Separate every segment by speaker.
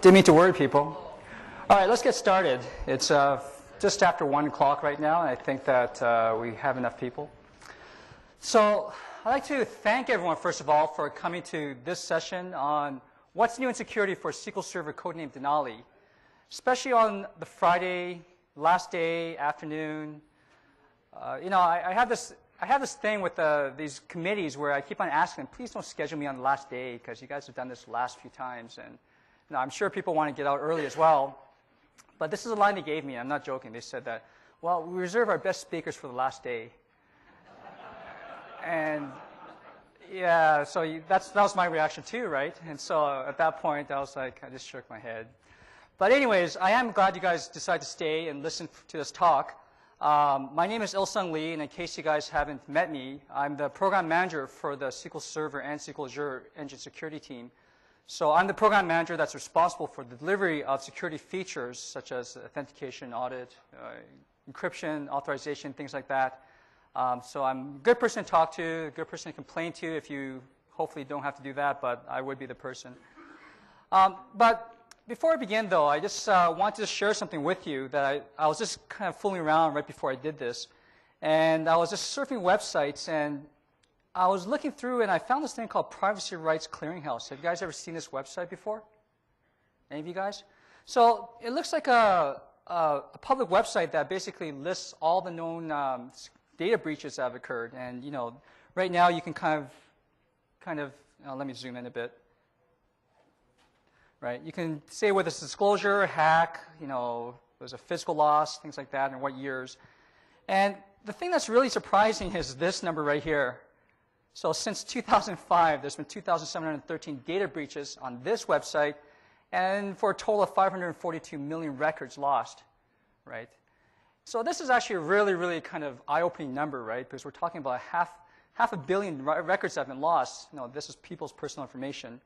Speaker 1: Didn't mean to worry people. All right, let's get started. It's just after 1 o'clock right now, and I think that we have enough people. So I'd like to thank everyone, first of all, for coming to this session on what's new in security for SQL Server codename Denali, especially on the Friday, last day, afternoon. I have this thing with these committees where I keep on asking them, please don't schedule me on the last day because you guys have done this the last few times. And I'm sure people want to get out early as well. But this is a line they gave me. I'm not joking. They said that, well, we reserve our best speakers for the last day. And yeah, so that was my reaction too, right? And so at that point, I was like, I just shook my head. But anyways, I am glad you guys decided to stay and listen to this talk. My name is Il-Sung Lee, and in case you guys haven't met me, I'm the program manager for the SQL Server and SQL Azure Engine Security team. So I'm the program manager that's responsible for the delivery of security features such as authentication, audit, encryption, authorization, things like that. So I'm a good person to talk to, a good person to complain to if you hopefully don't have to do that, but I would be the person. But before I begin, though, I just wanted to share something with you that I was just kind of fooling around right before I did this. And I was just surfing websites, and I was looking through, and I found this thing called Privacy Rights Clearinghouse. Have you guys ever seen this website before? Any of you guys? So it looks like a public website that basically lists all the known data breaches that have occurred. And right now you can kind of let me zoom in a bit. Right, you can say whether it's disclosure, hack, there's a physical loss, things like that, and what years. And the thing that's really surprising is this number right here. So since 2005, there's been 2,713 data breaches on this website, and for a total of 542 million records lost, right? So this is actually a really, really kind of eye-opening number, right? Because we're talking about half a billion records that have been lost. This is people's personal information.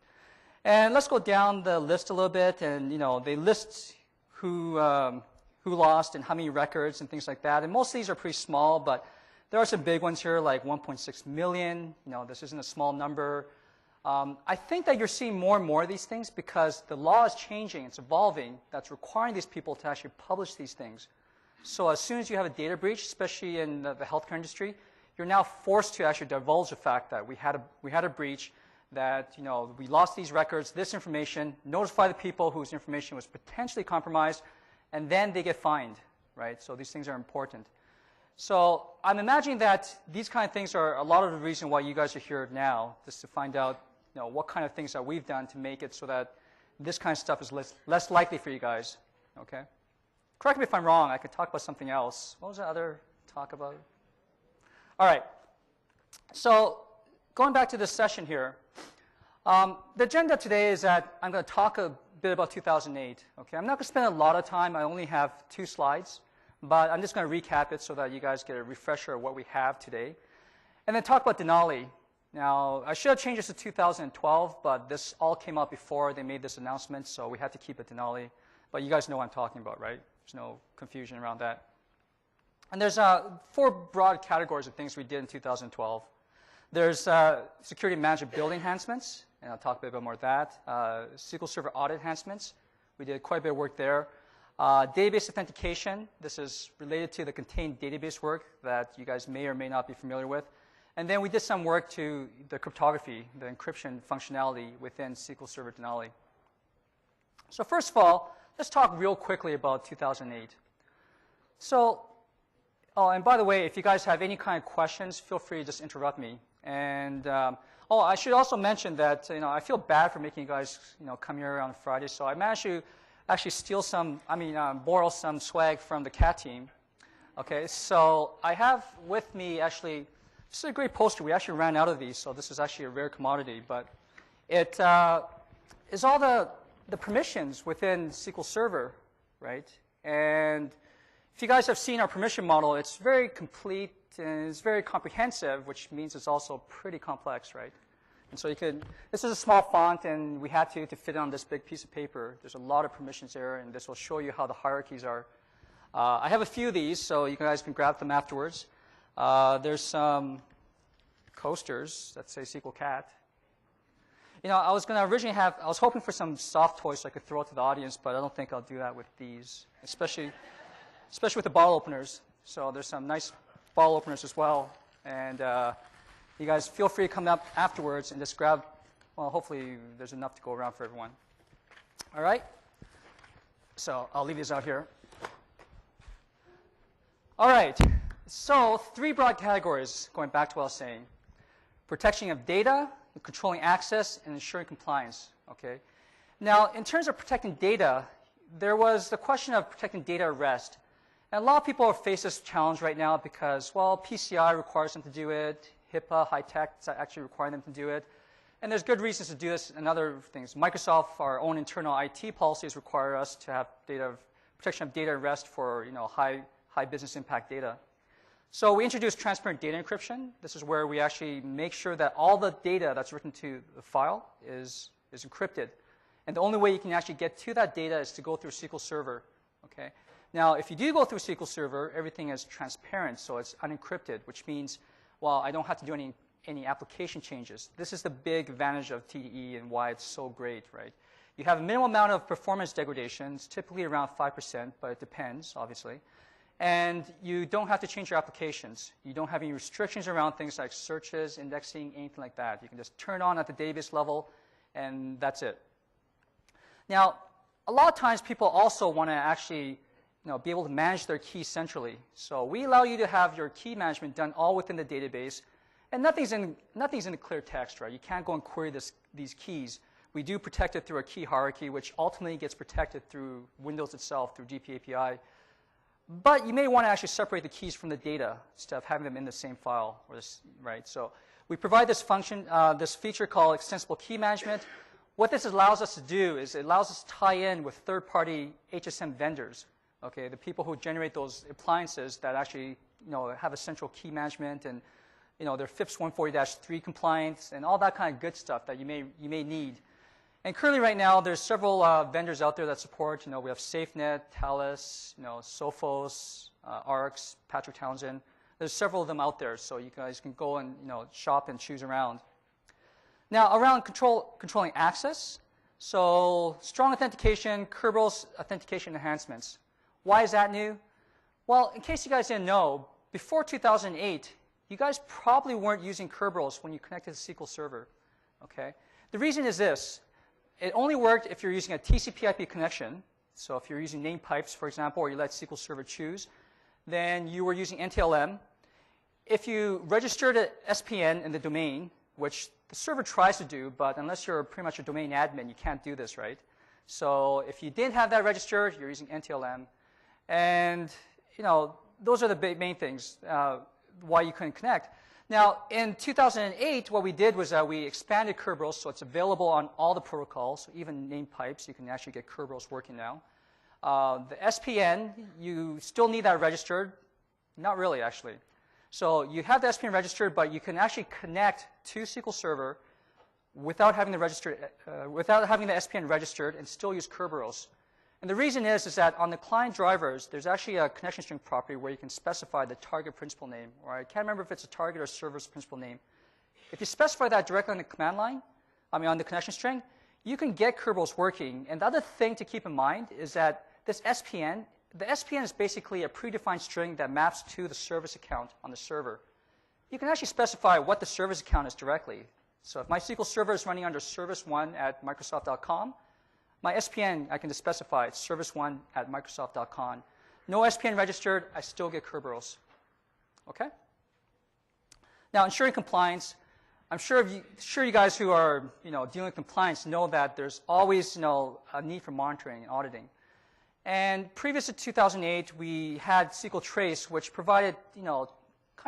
Speaker 1: And let's go down the list a little bit, and they list who lost and how many records and things like that. And most of these are pretty small, but there are some big ones here, like 1.6 million. This isn't a small number. I think that you're seeing more and more of these things because the law is changing, it's evolving, that's requiring these people to actually publish these things. So as soon as you have a data breach, especially in the healthcare industry, you're now forced to actually divulge the fact that we had a breach, that we lost these records, this information, notify the people whose information was potentially compromised, and then they get fined, right? So these things are important. So I'm imagining that these kind of things are a lot of the reason why you guys are here now, just to find out what kind of things that we've done to make it so that this kind of stuff is less likely for you guys, okay? Correct me if I'm wrong, I could talk about something else. What was the other talk about? All right, so going back to this session here, the agenda today is that I'm going to talk a bit about 2008. Okay, I'm not going to spend a lot of time. I only have 2 slides, but I'm just going to recap it so that you guys get a refresher of what we have today, and then talk about Denali. Now, I should have changed this to 2012, but this all came out before they made this announcement, so we had to keep it Denali. But you guys know what I'm talking about, right? There's no confusion around that. And there's 4 broad categories of things we did in 2012. There's security manageability enhancements, and I'll talk a bit more of that. SQL Server audit enhancements. We did quite a bit of work there. Database authentication. This is related to the contained database work that you guys may or may not be familiar with. And then we did some work to the cryptography, the encryption functionality within SQL Server Denali. So first of all, let's talk real quickly about 2008. So, and by the way, if you guys have any kind of questions, feel free to just interrupt me. And I should also mention that I feel bad for making you guys come here on Friday. So I managed to actually borrow some swag from the CAT team. Okay, so I have with me actually, this is a great poster. We actually ran out of these, so this is actually a rare commodity. But it is all the permissions within SQL Server, right? And if you guys have seen our permission model, it's very complete and it's very comprehensive, which means it's also pretty complex, right? And so this is a small font, and we had to fit it on this big piece of paper. There's a lot of permissions there, and this will show you how the hierarchies are. I have a few of these, so you guys can grab them afterwards. There's some coasters that say SQL Cat. I was going to originally I was hoping for some soft toys so I could throw it to the audience, but I don't think I'll do that with these, especially with the bottle openers. So there's some nice bottle openers as well. And you guys feel free to come up afterwards and just grab, well, hopefully there's enough to go around for everyone. All right? So I'll leave these out here. All right. So 3 broad categories, going back to what I was saying. Protection of data, controlling access, and ensuring compliance. Okay. Now, in terms of protecting data, there was the question of protecting data at rest. And a lot of people face this challenge right now because, well, PCI requires them to do it. HIPAA, high tech, actually require them to do it. And there's good reasons to do this and other things. Microsoft, our own internal IT policies require us to have protection of data at rest for high business impact data. So we introduced transparent data encryption. This is where we actually make sure that all the data that's written to the file is encrypted. And the only way you can actually get to that data is to go through SQL Server. Okay? Now, if you do go through SQL Server, everything is transparent, so it's unencrypted, which means, well, I don't have to do any application changes. This is the big advantage of TDE and why it's so great, right? You have a minimal amount of performance degradations, typically around 5%, but it depends, obviously. And you don't have to change your applications. You don't have any restrictions around things like searches, indexing, anything like that. You can just turn on at the database level, and that's it. Now, a lot of times people also want to actually be able to manage their keys centrally. So we allow you to have your key management done all within the database. And nothing's in the clear text, right? You can't go and query these keys. We do protect it through a key hierarchy, which ultimately gets protected through Windows itself, through GP API. But you may want to actually separate the keys from the data instead of having them in the same file, right? So we provide this function, this feature called extensible key management. What this allows us to do is it allows us to tie in with third-party HSM vendors, okay, the people who generate those appliances that actually have a central key management and their FIPS 140-3 compliance and all that kind of good stuff that you may need. And currently, right now, there's several vendors out there that support. We have SafeNet, Thales, Sophos, Arcs, Patrick Townsend. There's several of them out there, so you guys can go and shop and choose around. Now, around controlling access, so strong authentication, Kerberos authentication enhancements. Why is that new? Well, in case you guys didn't know, before 2008, you guys probably weren't using Kerberos when you connected to SQL Server. Okay? The reason is this. It only worked if you're using a TCP/IP connection. So if you're using name pipes, for example, or you let SQL Server choose, then you were using NTLM. If you registered an SPN in the domain, which the server tries to do, but unless you're pretty much a domain admin, you can't do this, right? So if you didn't have that registered, you're using NTLM. And, those are the main things why you couldn't connect. Now, in 2008, what we did was we expanded Kerberos, so it's available on all the protocols, so even name pipes, you can actually get Kerberos working now. The SPN, you still need that registered. Not really, actually. So you have the SPN registered, but you can actually connect to SQL Server without having the SPN registered and still use Kerberos. And the reason is that on the client drivers, there's actually a connection string property where you can specify the target principal name. Or I can't remember if it's a target or server's principal name. If you specify that directly on the command line, on the connection string, you can get Kerberos working. And the other thing to keep in mind is that this SPN, the SPN is basically a predefined string that maps to the service account on the server. You can actually specify what the service account is directly. So if my SQL Server is running under service1@microsoft.com, my SPN, I can just specify it's service1@microsoft.com. No SPN registered, I still get Kerberos. Okay? Now, ensuring compliance. I'm sure you guys who are dealing with compliance know that there's always a need for monitoring and auditing. And previous to 2008, we had SQL Trace, which provided kind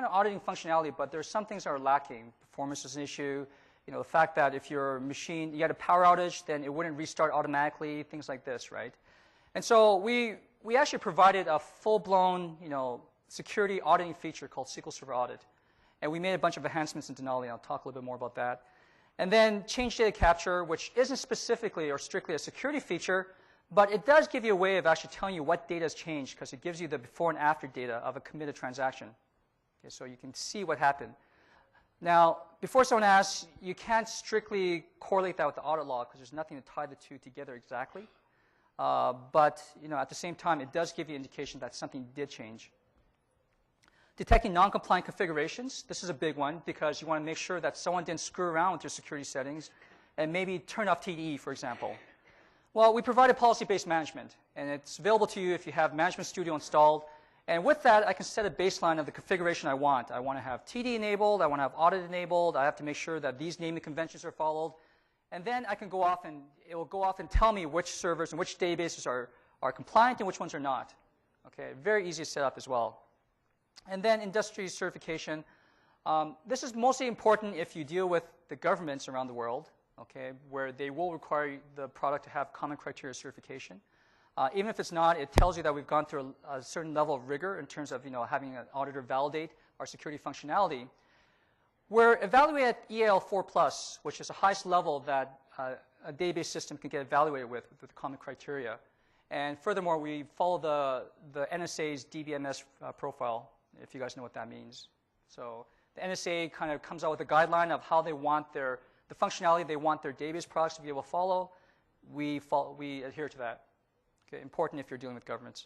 Speaker 1: of auditing functionality, but there's some things that are lacking. Performance is an issue. The fact that if your machine, you had a power outage, then it wouldn't restart automatically, things like this, right? And so we actually provided a full-blown, security auditing feature called SQL Server Audit. And we made a bunch of enhancements in Denali. I'll talk a little bit more about that. And then change data capture, which isn't specifically or strictly a security feature, but it does give you a way of actually telling you what data has changed because it gives you the before and after data of a committed transaction. Okay, so you can see what happened. Now, before someone asks, you can't strictly correlate that with the audit log because there's nothing to tie the two together exactly. But at the same time, it does give you indication that something did change. Detecting non-compliant configurations. This is a big one because you want to make sure that someone didn't screw around with your security settings and maybe turn off TDE, for example. Well, we provide a policy-based management, and it's available to you if you have Management Studio installed. And with that, I can set a baseline of the configuration I want. I want to have TD enabled. I want to have audit enabled. I have to make sure that these naming conventions are followed. And then I can go off, and it will go off and tell me which servers and which databases are compliant and which ones are not. Okay, very easy to set up as well. And then industry certification. This is mostly important if you deal with the governments around the world, okay, where they will require the product to have common criteria certification. Even if it's not, it tells you that we've gone through a certain level of rigor in terms of having an auditor validate our security functionality. We're evaluated at EAL4+, which is the highest level that a database system can get evaluated with common criteria. And furthermore, we follow the NSA's DBMS profile, if you guys know what that means. So the NSA kind of comes out with a guideline of how they want the functionality they want their database products to be able to follow. We adhere to that. Okay, important if you're dealing with governments.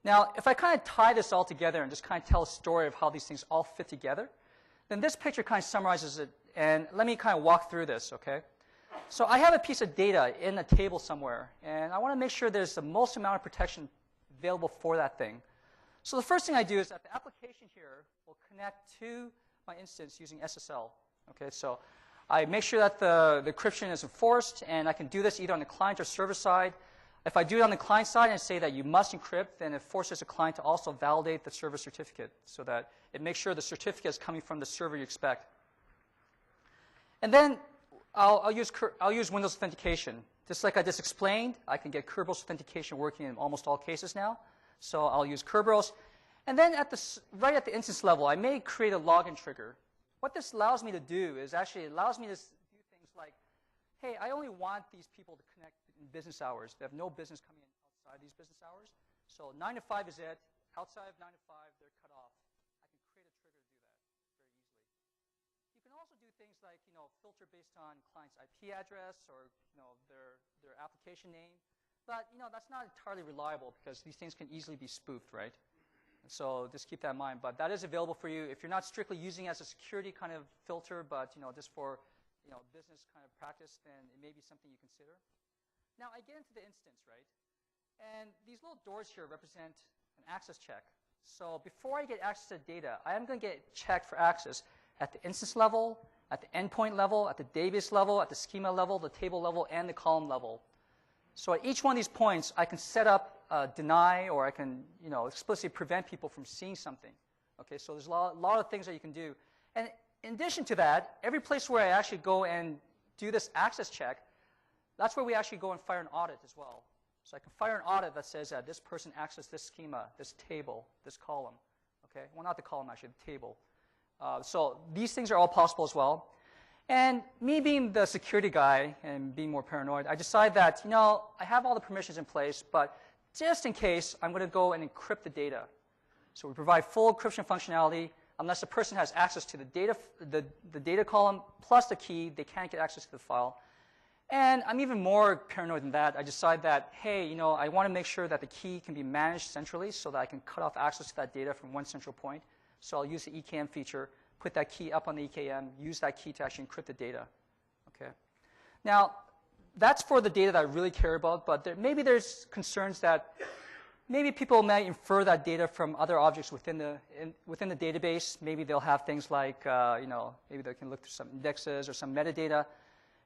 Speaker 1: Now, if I kind of tie this all together and just kind of tell a story of how these things all fit together, then this picture kind of summarizes it. And let me kind of walk through this, okay? So I have a piece of data in a table somewhere, and I want to make sure there's the most amount of protection available for that thing. So the first thing I do is that the application here will connect to my instance using SSL. Okay, so I make sure that the encryption is enforced, and I can do this either on the client or server side. If I do it on the client side and say that you must encrypt, then it forces the client to also validate the server certificate so that it makes sure the certificate is coming from the server you expect. And then I'll use Windows Authentication. Just like I just explained, I can get Kerberos Authentication working in almost all cases now. So I'll use Kerberos. And then right at the instance level, I may create a login trigger. What this allows me to do is actually allows me to do things like, hey, I only want these people to connect in business hours. They have no business coming in outside these business hours. So 9 to 5 is it. Outside of 9 to 5, they're cut off. I can create a trigger to do that very easily. You can also do things like, filter based on client's IP address or, their application name. But, that's not entirely reliable because these things can easily be spoofed, right? And so just keep that in mind. But that is available for you if you're not strictly using it as a security kind of filter, but, just for business kind of practice, then it may be something you consider. Now, I get into the instance, right? And these little doors here represent an access check. So before I get access to data, I am going to get checked for access at the instance level, at the endpoint level, at the database level, at the schema level, the table level, and the column level. So at each one of these points, I can set up deny, or I can explicitly prevent people from seeing something. Okay, so there's a lot of things that you can do. And in addition to that, every place where I actually go and do this access check, that's where we actually go and fire an audit as well. So I can fire an audit that says that this person accessed this schema, this table, this column. Okay, well, not the column, actually, the table. So these things are all possible as well. And me being the security guy and being more paranoid, I decide that, I have all the permissions in place, but just in case, I'm going to go and encrypt the data. So we provide full encryption functionality. Unless the person has access to the data column plus the key, they can't get access to the file. And I'm even more paranoid than that. I decide that, hey, I want to make sure that the key can be managed centrally so that I can cut off access to that data from one central point. So I'll use the EKM feature, put that key up on the EKM, use that key to actually encrypt the data. Okay. Now, that's for the data that I really care about, but maybe there's concerns that maybe people might infer that data from other objects within the database. Maybe they'll have things like, maybe they can look through some indexes or some metadata.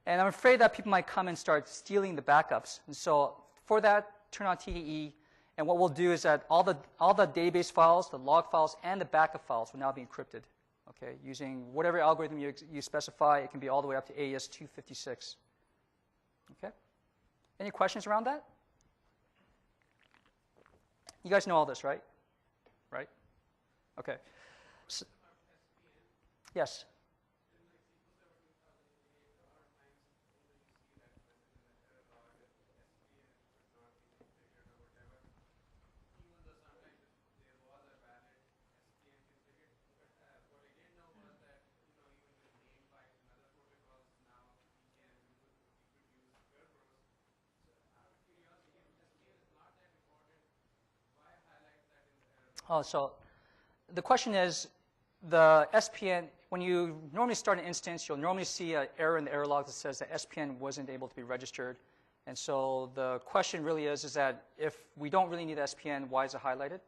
Speaker 1: And I'm afraid that people might come and start stealing the backups. And so for that, turn on TDE. And what we'll do is that all the database files, the log files, and the backup files will now be encrypted. Okay, using whatever algorithm you specify. It can be all the way up to AES 256. Okay. Any questions around that? You guys know all this, right? Right? Okay. So, yes. Oh, so the question is, the SPN, when you normally start an instance, you'll normally see an error in the error log that says that SPN wasn't able to be registered. And so the question really is that if we don't really need the SPN, why is it highlighted?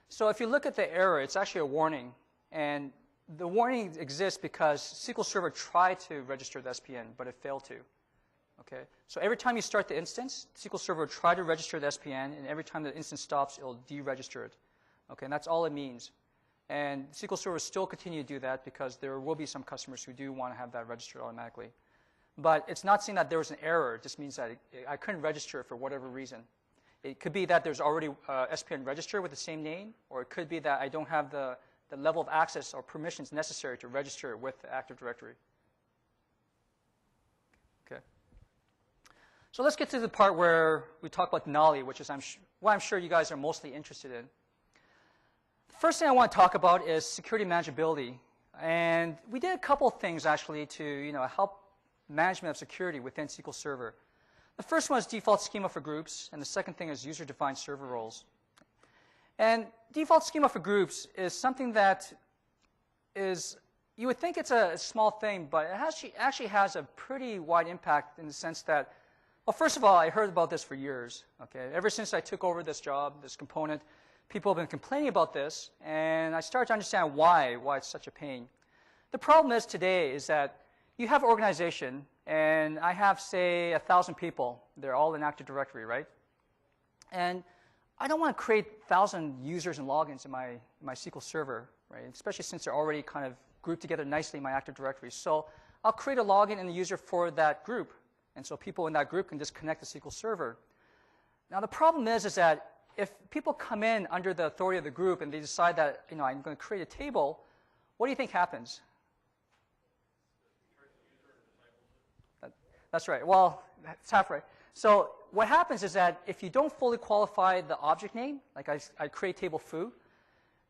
Speaker 1: So if you look at the error, it's actually a warning. And the warning exists because SQL Server tried to register the SPN, but it failed to. Okay? So every time you start the instance, SQL Server will try to register the SPN, and every time the instance stops, it'll deregister it. Okay? And that's all it means. And SQL Server will still continue to do that because there will be some customers who do want to have that registered automatically. But it's not saying that there was an error. It just means that I couldn't register it for whatever reason. It could be that there's already SPN registered with the same name, or it could be that I don't have the level of access or permissions necessary to register it with the Active Directory. Okay. So let's get to the part where we talk about Denali, which is what I'm sure you guys are mostly interested in. The first thing I want to talk about is security manageability. And we did a couple of things, actually, to help management of security within SQL Server. The first one is default schema for groups, and the second thing is user-defined server roles. And default schema for groups is something that is, you would think it's a small thing, but it actually has a pretty wide impact in the sense that, well, first of all, I heard about this for years. Okay? Ever since I took over this job, this component, people have been complaining about this, and I started to understand why it's such a pain. The problem is today is that you have an organization, and I have, say, 1,000 people. They're all in Active Directory, right? And I don't want to create 1,000 users and logins in my SQL Server, right? Especially since they're already kind of grouped together nicely in my Active Directory. So I'll create a login and a user for that group. And so people in that group can just connect to SQL Server. Now, the problem is that if people come in under the authority of the group and they decide that, I'm going to create a table, what do you think happens? That's right. Well, it's half right. So what happens is that if you don't fully qualify the object name, like I create table foo,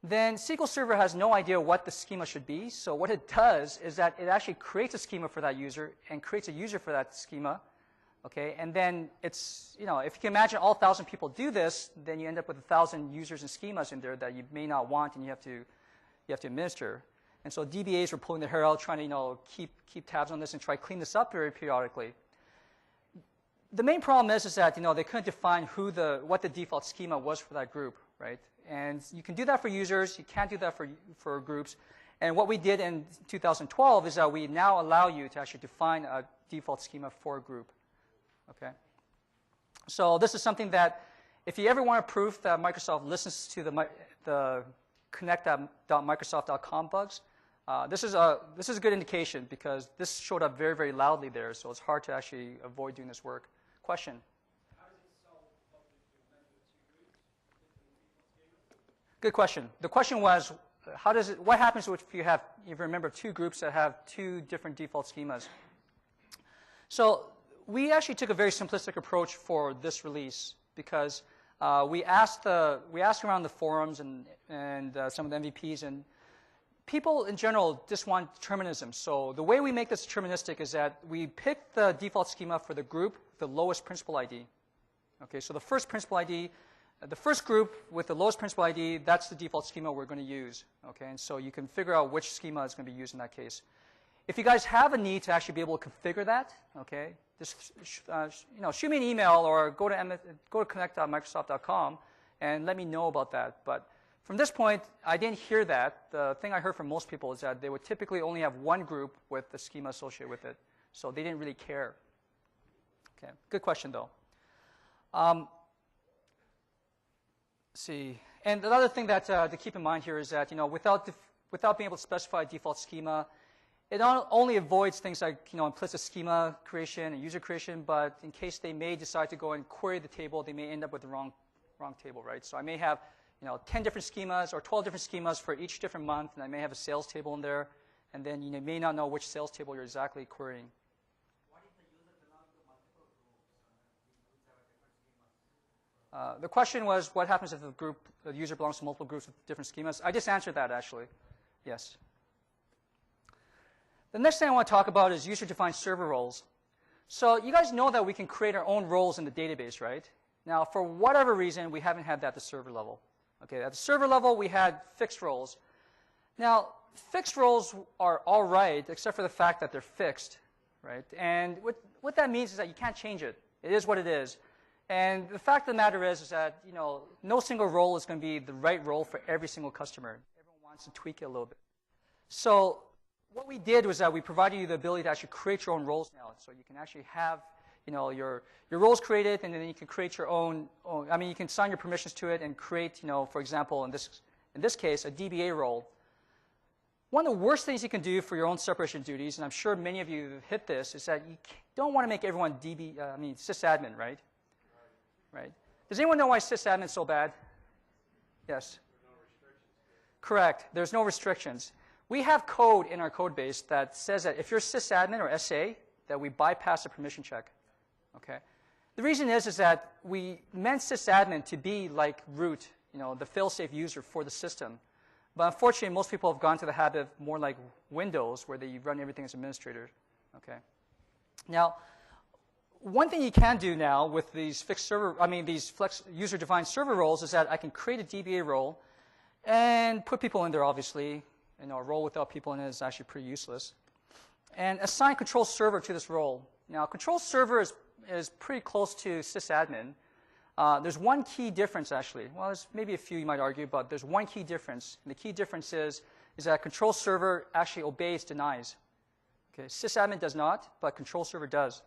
Speaker 1: then SQL Server has no idea what the schema should be. So what it does is that it actually creates a schema for that user and creates a user for that schema. Okay, and then it's, if you can imagine all 1,000 people do this, then you end up with 1,000 users and schemas in there that you may not want and you have to administer. And so DBAs were pulling their hair out, trying to keep tabs on this and try to clean this up very periodically. The main problem is that they couldn't define what the default schema was for that group, right? And you can do that for users, you can't do that for groups. And what we did in 2012 is that we now allow you to actually define a default schema for a group. Okay. So this is something that if you ever want proof that Microsoft listens to the connect.microsoft.com bugs, this is a good indication because this showed up very, very loudly there, so it's hard to actually avoid doing this work. Question?
Speaker 2: How does it solve the problem if you measure two groups?
Speaker 1: Good question. The question was, what happens if you remember two groups that have two different default schemas? So we actually took a very simplistic approach for this release because we asked around the forums and some of the MVPs, and people in general just want determinism. So the way we make this deterministic is that we pick the default schema for the group with the lowest principal ID. Okay, so the first principal ID, the first group with the lowest principal ID, that's the default schema we're going to use. Okay, and so you can figure out which schema is going to be used in that case. If you guys have a need to actually be able to configure that, okay, just shoot me an email or go to connect.microsoft.com and let me know about that. But from this point, I didn't hear that. The thing I heard from most people is that they would typically only have one group with the schema associated with it, so they didn't really care. Okay, good question though. Let's see, and the other thing that to keep in mind here is that without being able to specify a default schema, it not only avoids things like implicit schema creation and user creation, but in case they may decide to go and query the table, they may end up with the wrong table, right? So I may have 10 different schemas or 12 different schemas for each different month, and I may have a sales table in there, and then you may not know which sales table you're exactly querying.
Speaker 2: What if the user belongs to multiple groups? These groups have different schemas.
Speaker 1: The question was, what happens if the user belongs to multiple groups with different schemas? I just answered that, actually. Yes. The next thing I want to talk about is user-defined server roles. So you guys know that we can create our own roles in the database, right? Now, for whatever reason, we haven't had that at the server level. Okay, at the server level, we had fixed roles. Now, fixed roles are all right, except for the fact that they're fixed, right? And what that means is that you can't change it. It is what it is. And the fact of the matter is that, you know, no single role is going to be the right role for every single customer. Everyone wants to tweak it a little bit. So what we did was that we provided you the ability to actually create your own roles now. So you can actually have, you know, your roles created, and then you can create your own, I mean, you can assign your permissions to it and create, you know, for example, in this case, a DBA role. One of the worst things you can do for your own separation duties, and I'm sure many of you have hit this, is that you don't want to make everyone sysadmin, right? Right. Does anyone know why sysadmin is so bad? Yes.
Speaker 3: There are no restrictions.
Speaker 1: Correct. There's no restrictions. We have code in our code base that says that if you're sysadmin or SA, that we bypass the permission check. Okay. The reason is that we meant sysadmin to be like root, you know, the fail-safe user for the system. But unfortunately, most people have gone to the habit of more like Windows, where they run everything as administrator. Okay. Now, one thing you can do now with these these flex user-defined server roles is that I can create a DBA role and put people in there, obviously. You know, a role without people in it is actually pretty useless. And assign control server to this role. Now, control server is pretty close to sysadmin. There's one key difference, actually. Well, there's maybe a few you might argue, but there's one key difference. And the key difference is that control server actually obeys denies. Okay, sysadmin does not, but control server does.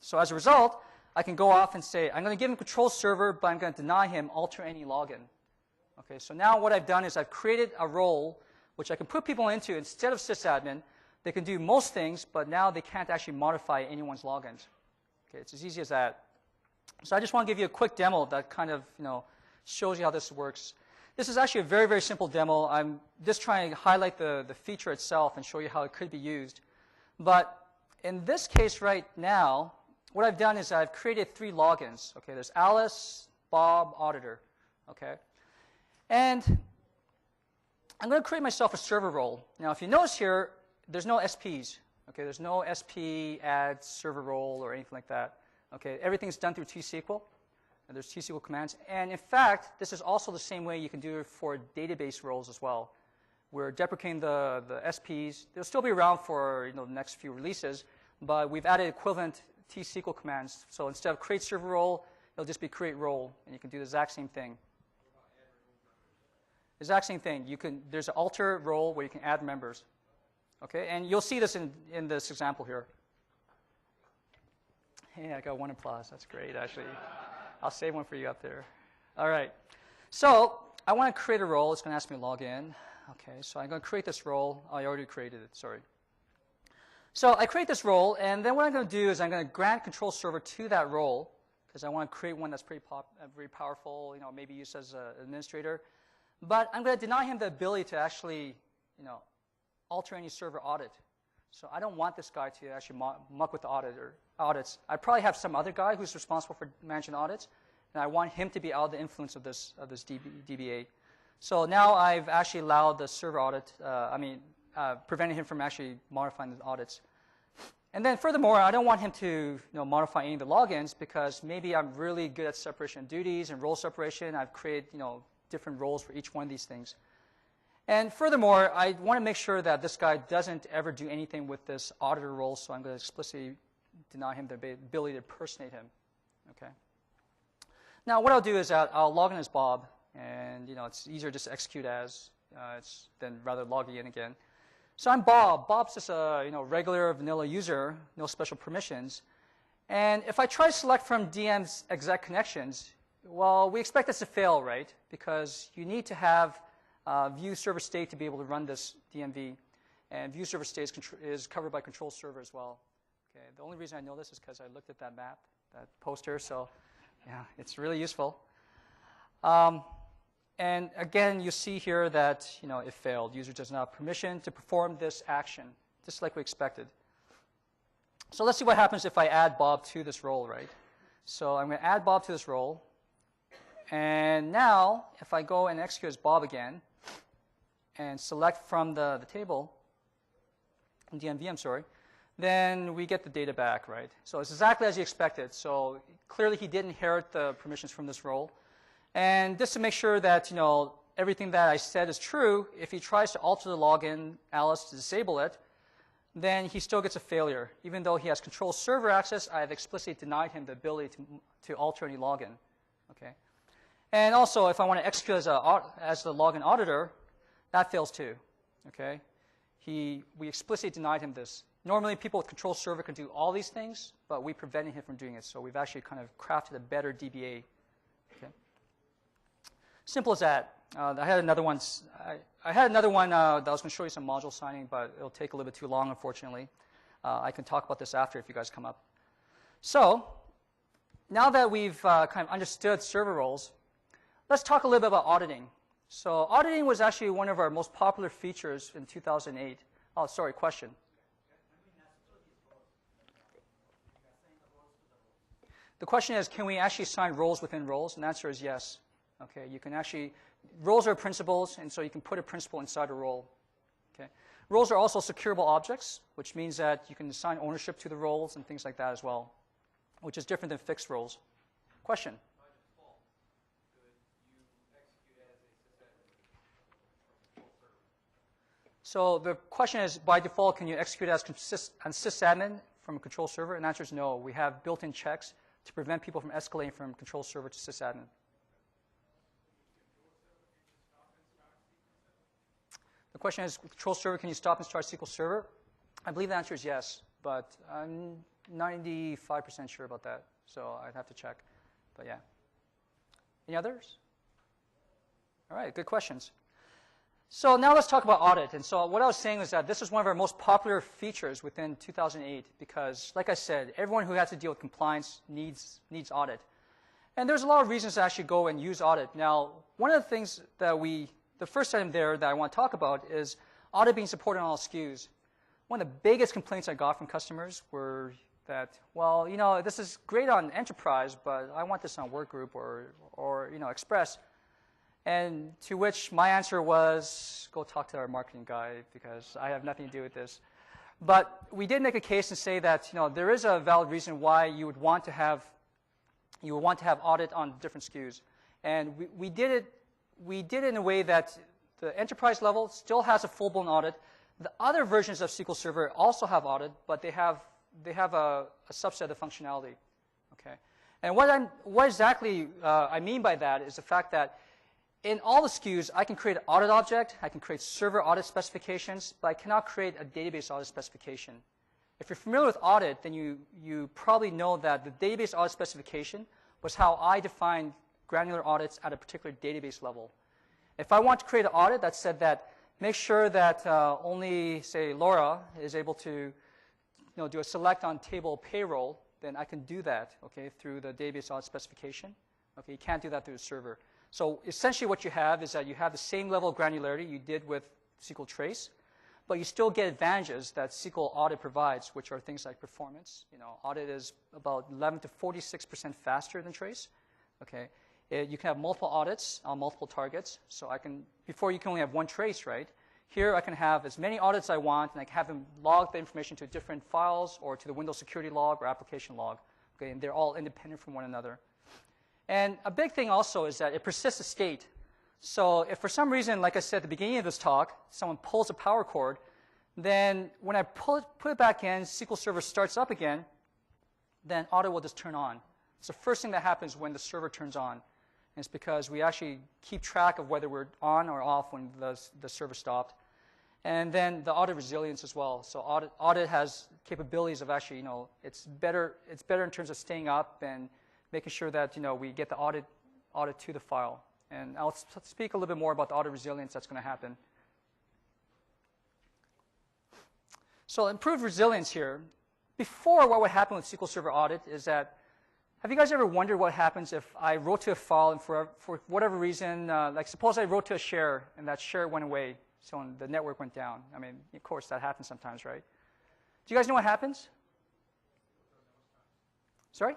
Speaker 1: So as a result, I can go off and say, I'm going to give him control server, but I'm going to deny him alter any login. Okay, so now what I've done is I've created a role which I can put people into instead of sysadmin. They can do most things, but now they can't actually modify anyone's logins. Okay, it's as easy as that. So I just want to give you a quick demo that kind of, you know, shows you how this works. This is actually a very, very simple demo. I'm just trying to highlight the feature itself and show you how it could be used. But in this case right now, what I've done is I've created 3 logins. Okay, there's Alice, Bob, Auditor. Okay, and I'm going to create myself a server role. Now, if you notice here, there's no SPs. Okay, there's no SP add server role or anything like that. Okay, everything's done through T-SQL. And there's T-SQL commands. And in fact, this is also the same way you can do it for database roles as well. We're deprecating the SPs. They'll still be around for, you know, the next few releases, but we've added equivalent T-SQL commands. So instead of create server role, it'll just be create role, and you can do the exact same thing. Exact same thing. There's an alter role where you can add members. Okay, and you'll see this in this example here. Hey, I got 1 applause. That's great, actually. I'll save one for you up there. All right. So I want to create a role. It's going to ask me to log in. Okay, so I'm going to create this role. Oh, I already created it. Sorry. So I create this role, and then what I'm going to do is I'm going to grant control server to that role, because I want to create one that's pretty very powerful, you know, maybe used as an administrator. But I'm going to deny him the ability to actually, you know, alter any server audit. So I don't want this guy to actually muck with the audits. I probably have some other guy who's responsible for managing audits, and I want him to be out of the influence of this DBA. So now I've actually allowed the server audit, preventing him from actually modifying the audits. And then furthermore, I don't want him to, you know, modify any of the logins, because maybe I'm really good at separation of duties and role separation. I've created, you know, different roles for each one of these things. And furthermore, I want to make sure that this guy doesn't ever do anything with this auditor role, so I'm going to explicitly deny him the ability to impersonate him. Okay. Now, what I'll do is I'll log in as Bob, and, you know, it's easier just to execute as than rather logging in again. So I'm Bob. Bob's just a, you know, regular vanilla user, no special permissions. And if I try to select from DM's exec connections, well, we expect this to fail, right? Because you need to have view server state to be able to run this DMV. And view server state is covered by control server as well. Okay. The only reason I know this is because I looked at that map, that poster. So yeah, it's really useful. And again, you see here that, you know, it failed. User does not have permission to perform this action, just like we expected. So let's see what happens if I add Bob to this role, right? So I'm going to add Bob to this role. And now, if I go and execute as Bob again, and select from the table, DMV, I'm sorry, then we get the data back, right? So it's exactly as you expected. So clearly he did inherit the permissions from this role. And just to make sure that, everything that I said is true, if he tries to alter the login alias to disable it, then he still gets a failure. Even though he has control server access, I have explicitly denied him the ability to alter any login. Okay. And also, if I want to execute as the login auditor, that fails too. Okay. We explicitly denied him this. Normally, people with control server can do all these things, but we prevented him from doing it. So we've actually kind of crafted a better DBA. Okay. Simple as that. I had another one. I had another one that I was going to show you some module signing, but it'll take a little bit too long, unfortunately. I can talk about this after if you guys come up. So now that we've kind of understood server roles, let's talk a little bit about auditing. So auditing was actually one of our most popular features in 2008. Oh, sorry, question. The question is, can we actually assign roles within roles? And the answer is yes. Okay, you can actually, roles are principals, and so you can put a principal inside a role. Okay. Roles are also securable objects, which means that you can assign ownership to the roles and things like that as well, which is different than fixed roles. Question?
Speaker 3: By default, could you execute as a sysadmin from control server?
Speaker 1: So the question is, by default, can you execute as sysadmin from a control server? And the answer is no. We have built-in checks to prevent people from escalating from control server to sysadmin. The question is, control server, can you stop and start SQL Server? I believe the answer is yes, but I'm 95% sure about that, so I'd have to check. But yeah. Any others? All right, good questions. So now let's talk about audit. And so what I was saying is that this is one of our most popular features within 2008 because, like I said, everyone who has to deal with compliance needs audit. And there's a lot of reasons to actually go and use audit. Now, one of the things that the first item there that I want to talk about is audit being supported on all SKUs. One of the biggest complaints I got from customers were that, well, this is great on enterprise, but I want this on workgroup or express. And to which my answer was, go talk to our marketing guy because I have nothing to do with this. But we did make a case and say that there is a valid reason why you would want to have audit on different SKUs. And we did it in a way that the enterprise level still has a full-blown audit. The other versions of SQL Server also have audit, but they have a subset of functionality. Okay. And what exactly I mean by that is the fact that in all the SKUs, I can create an audit object, I can create server audit specifications, but I cannot create a database audit specification. If you're familiar with audit, then you probably know that the database audit specification was how I defined granular audits at a particular database level. If I want to create an audit that said that make sure that only, say, Laura is able to do a select on table payroll, then I can do that, okay, through the database audit specification. Okay, you can't do that through the server. So essentially what you have is that you have the same level of granularity you did with SQL Trace, but you still get advantages that SQL Audit provides, which are things like performance. Audit is about 11 to 46% faster than Trace. Okay, you can have multiple audits on multiple targets. So before you can only have one trace, right? Here I can have as many audits I want, and I can have them log the information to different files or to the Windows security log or application log. Okay, and they're all independent from one another. And a big thing also is that it persists a state. So if for some reason, like I said at the beginning of this talk, someone pulls a power cord, then when I put it back in, SQL Server starts up again, then audit will just turn on. It's the first thing that happens when the server turns on. And it's because we actually keep track of whether we're on or off when the server stopped. And then the audit resilience as well. So audit has capabilities of actually, it's better in terms of staying up and making sure that we get the audit to the file. And I'll speak a little bit more about the audit resilience that's going to happen. So improved resilience here. Before, what would happen with SQL Server Audit is that, have you guys ever wondered what happens if I wrote to a file and for whatever reason, like suppose I wrote to a share and that share went away, so the network went down. I mean, of course, that happens sometimes, right? Do you guys know what happens? Sorry?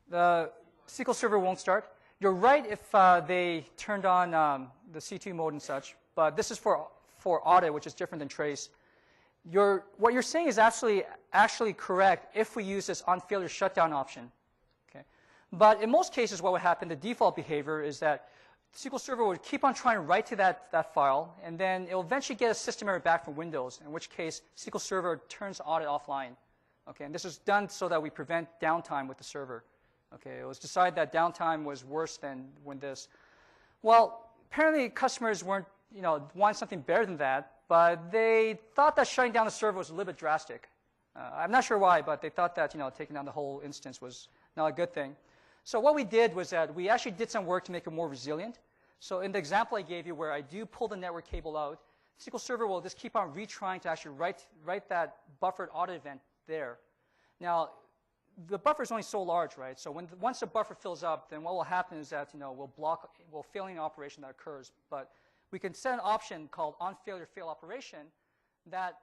Speaker 1: The SQL Server won't start. You're right if they turned on the C2 mode and such, but this is for audit, which is different than trace. What you're saying is actually correct if we use this on failure shutdown option. Okay, But in most cases, what would happen, the default behavior is that SQL Server would keep on trying to write to that file, and then it'll eventually get a system error back from Windows, in which case SQL Server turns Audit offline. Okay, and this is done so that we prevent downtime with the server. Okay, it was decided that downtime was worse than when this. Well, apparently customers weren't, wanted something better than that, but they thought that shutting down the server was a little bit drastic. I'm not sure why, but they thought that, taking down the whole instance was not a good thing. So what we did was that we actually did some work to make it more resilient. So in the example I gave you where I do pull the network cable out, SQL Server will just keep on retrying to actually write that buffered audit event there. Now, the buffer is only so large, right? So once the buffer fills up, then what will happen is that we'll fail any operation that occurs. But we can set an option called on-failure-fail operation that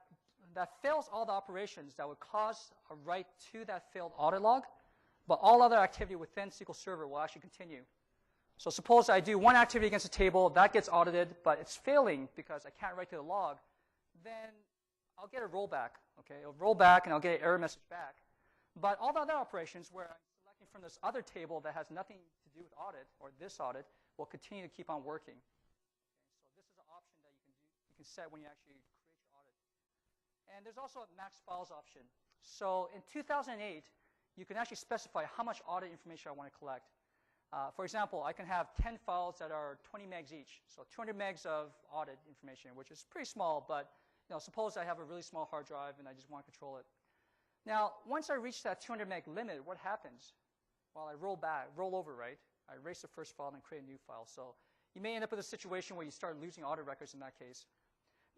Speaker 1: fails all the operations that would cause a write to that failed audit log, but all other activity within SQL Server will actually continue. So suppose I do one activity against a table, that gets audited, but it's failing because I can't write to the log, then I'll get a rollback. Okay, it'll roll back and I'll get an error message back. But all the other operations where I'm selecting from this other table that has nothing to do with audit, or this audit, will continue to keep on working. Okay, so this is an option that you can set when you actually create your audit. And there's also a max files option. So in 2008, you can actually specify how much audit information I want to collect. For example, I can have 10 files that are 20 megs each. So 200 megs of audit information, which is pretty small, but suppose I have a really small hard drive and I just want to control it. Now, once I reach that 200 meg limit, what happens? Well, I roll over, right? I erase the first file and then create a new file. So you may end up with a situation where you start losing audit records in that case.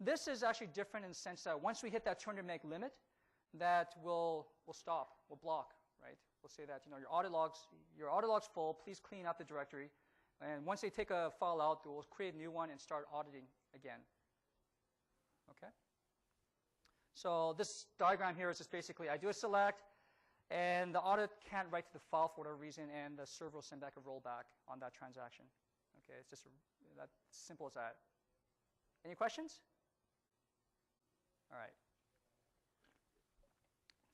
Speaker 1: This is actually different in the sense that once we hit that 200 meg limit, that will stop, will block, right? We'll say that your audit log's full, please clean up the directory. And once they take a file out, we'll create a new one and start auditing again. Okay? So this diagram here is just basically I do a select, and the audit can't write to the file for whatever reason, and the server will send back a rollback on that transaction. Okay, it's just that simple as that. Any questions? All right.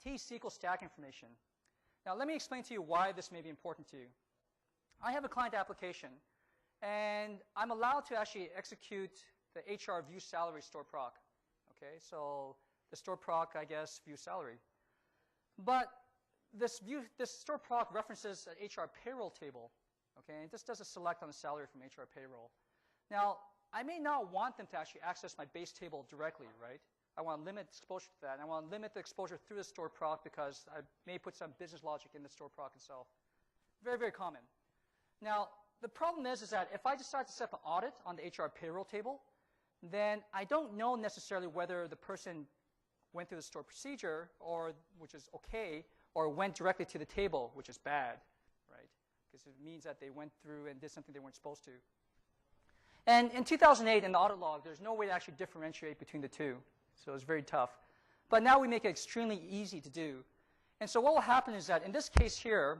Speaker 1: T-SQL stack information. Now let me explain to you why this may be important to you. I have a client application, and I'm allowed to actually execute the HR view salary store proc. Okay, so the store proc, I guess, view salary. But this store proc references an HR payroll table. Okay, and this does a select on the salary from HR payroll. Now, I may not want them to actually access my base table directly, right? I want to limit exposure to that. And I want to limit the exposure through the store proc because I may put some business logic in the store proc itself. Very, very common. Now, the problem is that if I decide to set up an audit on the HR payroll table, then I don't know necessarily whether the person went through the store procedure, or which is okay, or went directly to the table, which is bad, right? Because it means that they went through and did something they weren't supposed to. And in 2008, in the audit log, there's no way to actually differentiate between the two. So it's very tough. But now we make it extremely easy to do. And so what will happen is that in this case here,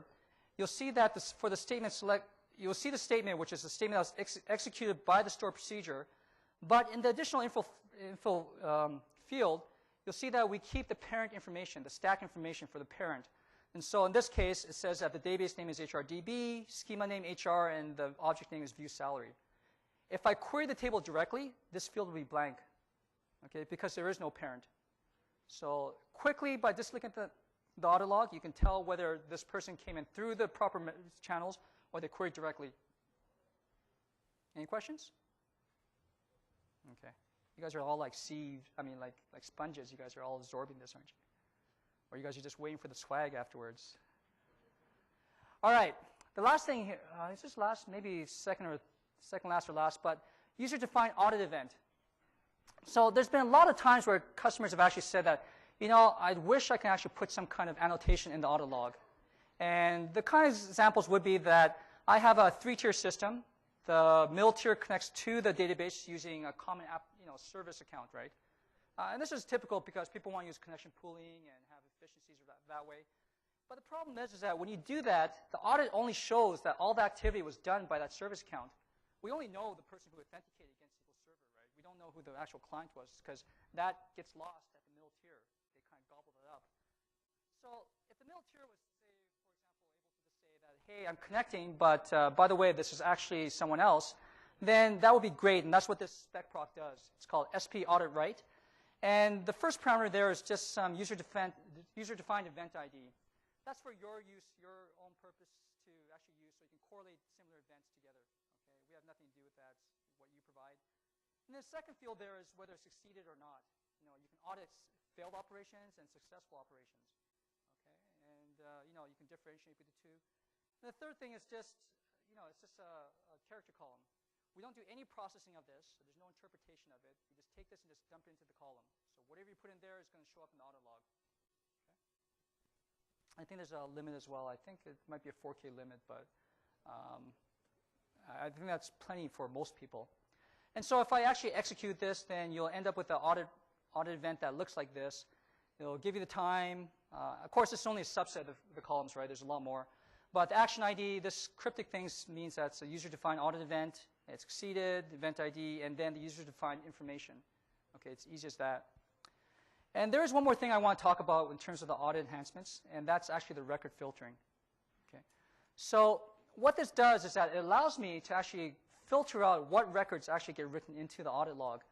Speaker 1: you'll see that for the statement select, you'll see the statement, which is the statement that was executed by the store procedure. But in the additional info field, you'll see that we keep the parent information, the stack information for the parent. And so in this case, it says that the database name is HRDB, schema name HR, and the object name is view salary. If I query the table directly, this field will be blank, okay, because there is no parent. So quickly, by just looking at the audit log, you can tell whether this person came in through the proper channels or they queried directly. Any questions? Okay. You guys are all like like sponges. You guys are all absorbing this, aren't you? Or you guys are just waiting for the swag afterwards. All right. The last thing here, is this last, maybe second last or last, but user-defined audit event. So there's been a lot of times where customers have actually said that, I wish I can actually put some kind of annotation in the audit log. And the kind of examples would be that I have a 3-tier system. The middle tier connects to the database using a common app, service account, right? And this is typical because people want to use connection pooling and have efficiencies that way. But the problem is that when you do that, the audit only shows that all the activity was done by that service account. We only know the person who authenticated against SQL Server, right? We don't know who the actual client was because that gets lost at the middle tier. They kind of gobbled it up. So if the middle tier was, say, for example, able to just say that, hey, I'm connecting, but by the way, this is actually someone else, then that would be great, and that's what this spec proc does. It's called SP audit write. And the first parameter there is just some user-defined event ID. That's for your use, your own purpose to actually use, so you can correlate similar events together. Okay, we have nothing to do with that. It's what you provide. And the second field there is whether it succeeded or not. You know, you can audit failed operations and successful operations. Okay, and you can differentiate between the two. And the third thing is just, it's just a character column. We don't do any processing of this, so there's no interpretation of it. You just take this and just dump it into the column. So whatever you put in there is going to show up in the audit log. Okay. I think there's a limit as well. I think it might be a 4K limit, but I think that's plenty for most people. And so if I actually execute this, then you'll end up with an audit event that looks like this. It'll give you the time. Of course, it's only a subset of the columns, right? There's a lot more. But the action ID, this cryptic thing means that's a user-defined audit event. It's succeeded, event ID, and then the user-defined information. Okay, it's easy as that. And there is one more thing I want to talk about in terms of the audit enhancements, and that's actually the record filtering. Okay, so what this does is that it allows me to actually filter out what records actually get written into the audit log.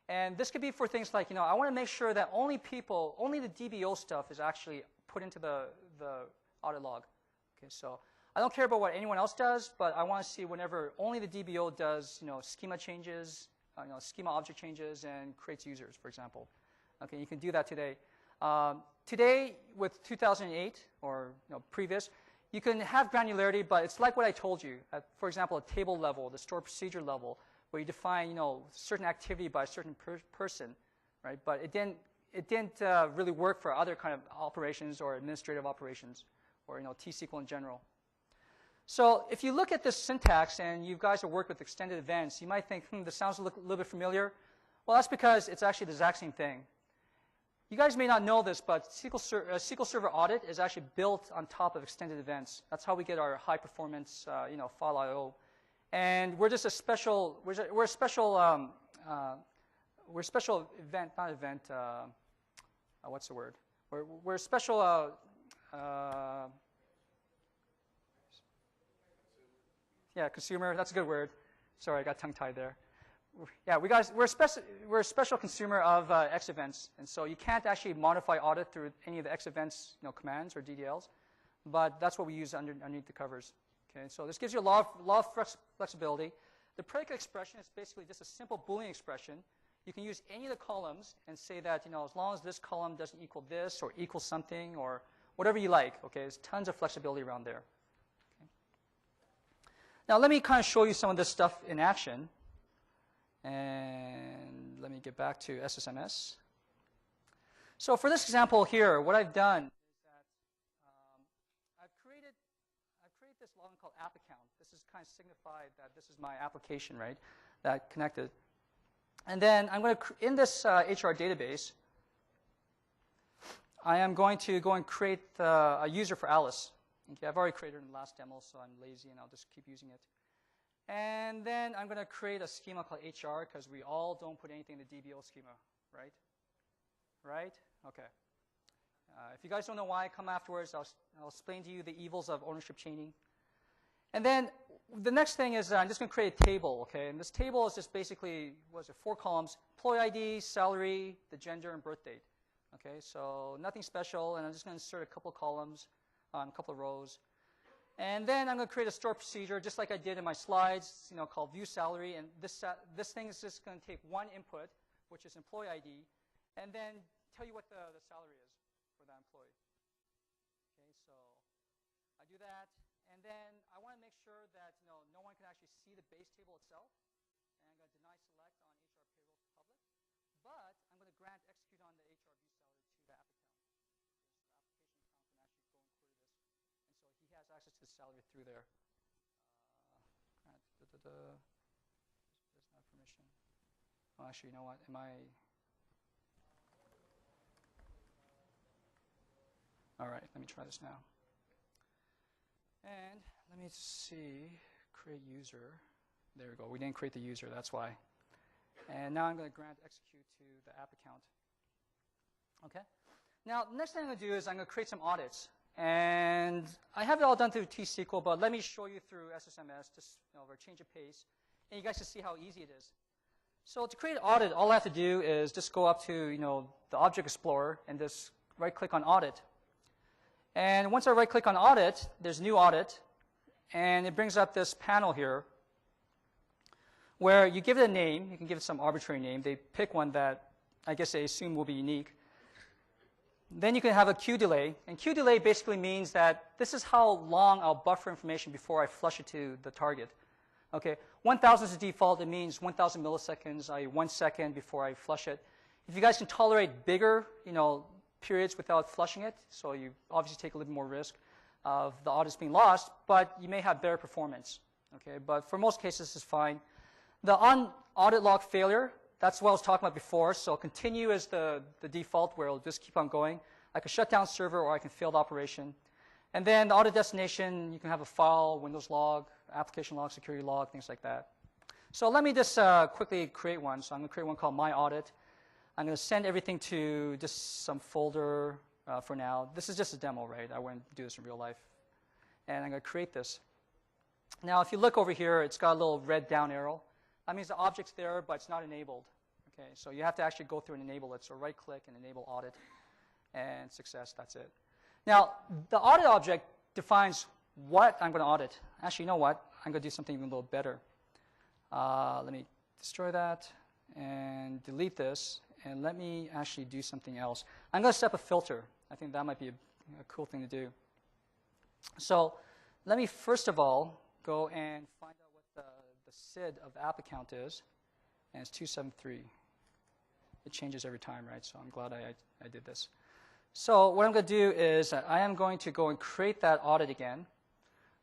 Speaker 1: And this could be for things like, I want to make sure that only the DBO stuff is actually put into the audit log. Okay, so I don't care about what anyone else does, but I want to see whenever only the DBO does, schema changes, schema object changes, and creates users, for example. Okay, you can do that today. Today, with 2008 or previous, you can have granularity, but it's like what I told you. For example, a table level, the stored procedure level, where you define certain activity by a certain person, right? But it didn't really work for other kind of operations or administrative operations, or T-SQL in general. So if you look at this syntax and you guys have worked with extended events, you might think, this sounds a little bit familiar. Well, that's because it's actually the exact same thing. You guys may not know this, but SQL Server Audit is actually built on top of extended events. That's how we get our high performance, file I/O. And we're just a special, we're a special event, not event. What's the word? We're a special. Yeah, consumer. That's a good word. Sorry, I got tongue-tied there. Yeah, we're a special consumer of X events, and so you can't actually modify audit through any of the X events, commands or DDLs, but that's what we use underneath the covers. Okay, so this gives you a lot of flexibility. The predicate expression is basically just a simple Boolean expression. You can use any of the columns and say that as long as this column doesn't equal this or equal something or whatever you like. Okay, there's tons of flexibility around there. Okay. Now let me kind of show you some of this stuff in action. And let me get back to SSMS. So for this example here, what I've done is that I've created this login called app account. This is kind of signified that this is my application, right, that connected. And then I'm going to, in this HR database, I am going to go and create a user for Alice. Okay, I've already created it in the last demo, so I'm lazy and I'll just keep using it. And then I'm going to create a schema called HR because we all don't put anything in the DBO schema, right? Right? Okay. If you guys don't know why, come afterwards. I'll explain to you the evils of ownership chaining. And then the next thing is I'm just going to create a table, okay? And this table is just basically, 4 columns, employee ID, salary, the gender, and birth date. Okay, so nothing special, and I'm just going to insert a couple of columns, a couple of rows. And then I'm going to create a store procedure, just like I did in my slides, called view salary. And this thing is just going to take one input, which is employee ID, and then tell you what the salary is for that employee. Okay, so I do that. And then I want to make sure that no one can actually see the base table itself. And I'm going to deny select on HR payroll public. But I'm going to grant execute on the HR view salary to the app account. The application account can actually go and query this. And so he has access to the salary through there. There's not permission. Oh, actually, you know what? All right, let me try this now. And let me see, create user. There we go. We didn't create the user, that's why. And now I'm going to grant execute to the app account. Okay. Now, the next thing I'm going to do is I'm going to create some audits. And I have it all done through T-SQL, but let me show you through SSMS, just for a change of pace. And you guys can see how easy it is. So to create an audit, all I have to do is just go up to the Object Explorer and just right-click on Audit. And once I right-click on Audit, there's New Audit, and it brings up this panel here where you give it a name. You can give it some arbitrary name. They pick one that I guess they assume will be unique. Then you can have a queue delay. And queue delay basically means that this is how long I'll buffer information before I flush it to the target. Okay, 1,000 is the default. It means 1,000 milliseconds, i.e. 1 second before I flush it. If you guys can tolerate bigger, periods without flushing it, so you obviously take a little more risk of the audits being lost, but you may have better performance. Okay, but for most cases, this is fine. The on-audit log failure, that's what I was talking about before. So continue is the default where it'll just keep on going. I can shut down server or I can fail the operation. And then the audit destination, you can have a file, Windows log, application log, security log, things like that. So let me just quickly create one. So I'm going to create one called My Audit. I'm going to send everything to just some folder for now. This is just a demo, right? I wouldn't do this in real life. And I'm going to create this. Now, if you look over here, it's got a little red down arrow. That means the object's there, but it's not enabled. Okay, so you have to actually go through and enable it. So right-click and enable audit, and success, that's it. Now, the audit object defines what I'm going to audit. Actually, you know what? I'm going to do something even a little better. Let me destroy that and delete this, and let me actually do something else. I'm going to set up a filter. I think that might be a cool thing to do. So let me first of all go and find out what the SID of the app account is, and it's 273. It changes every time, right? So I'm glad I did this. So what I'm going to do is I am going to go and create that audit again,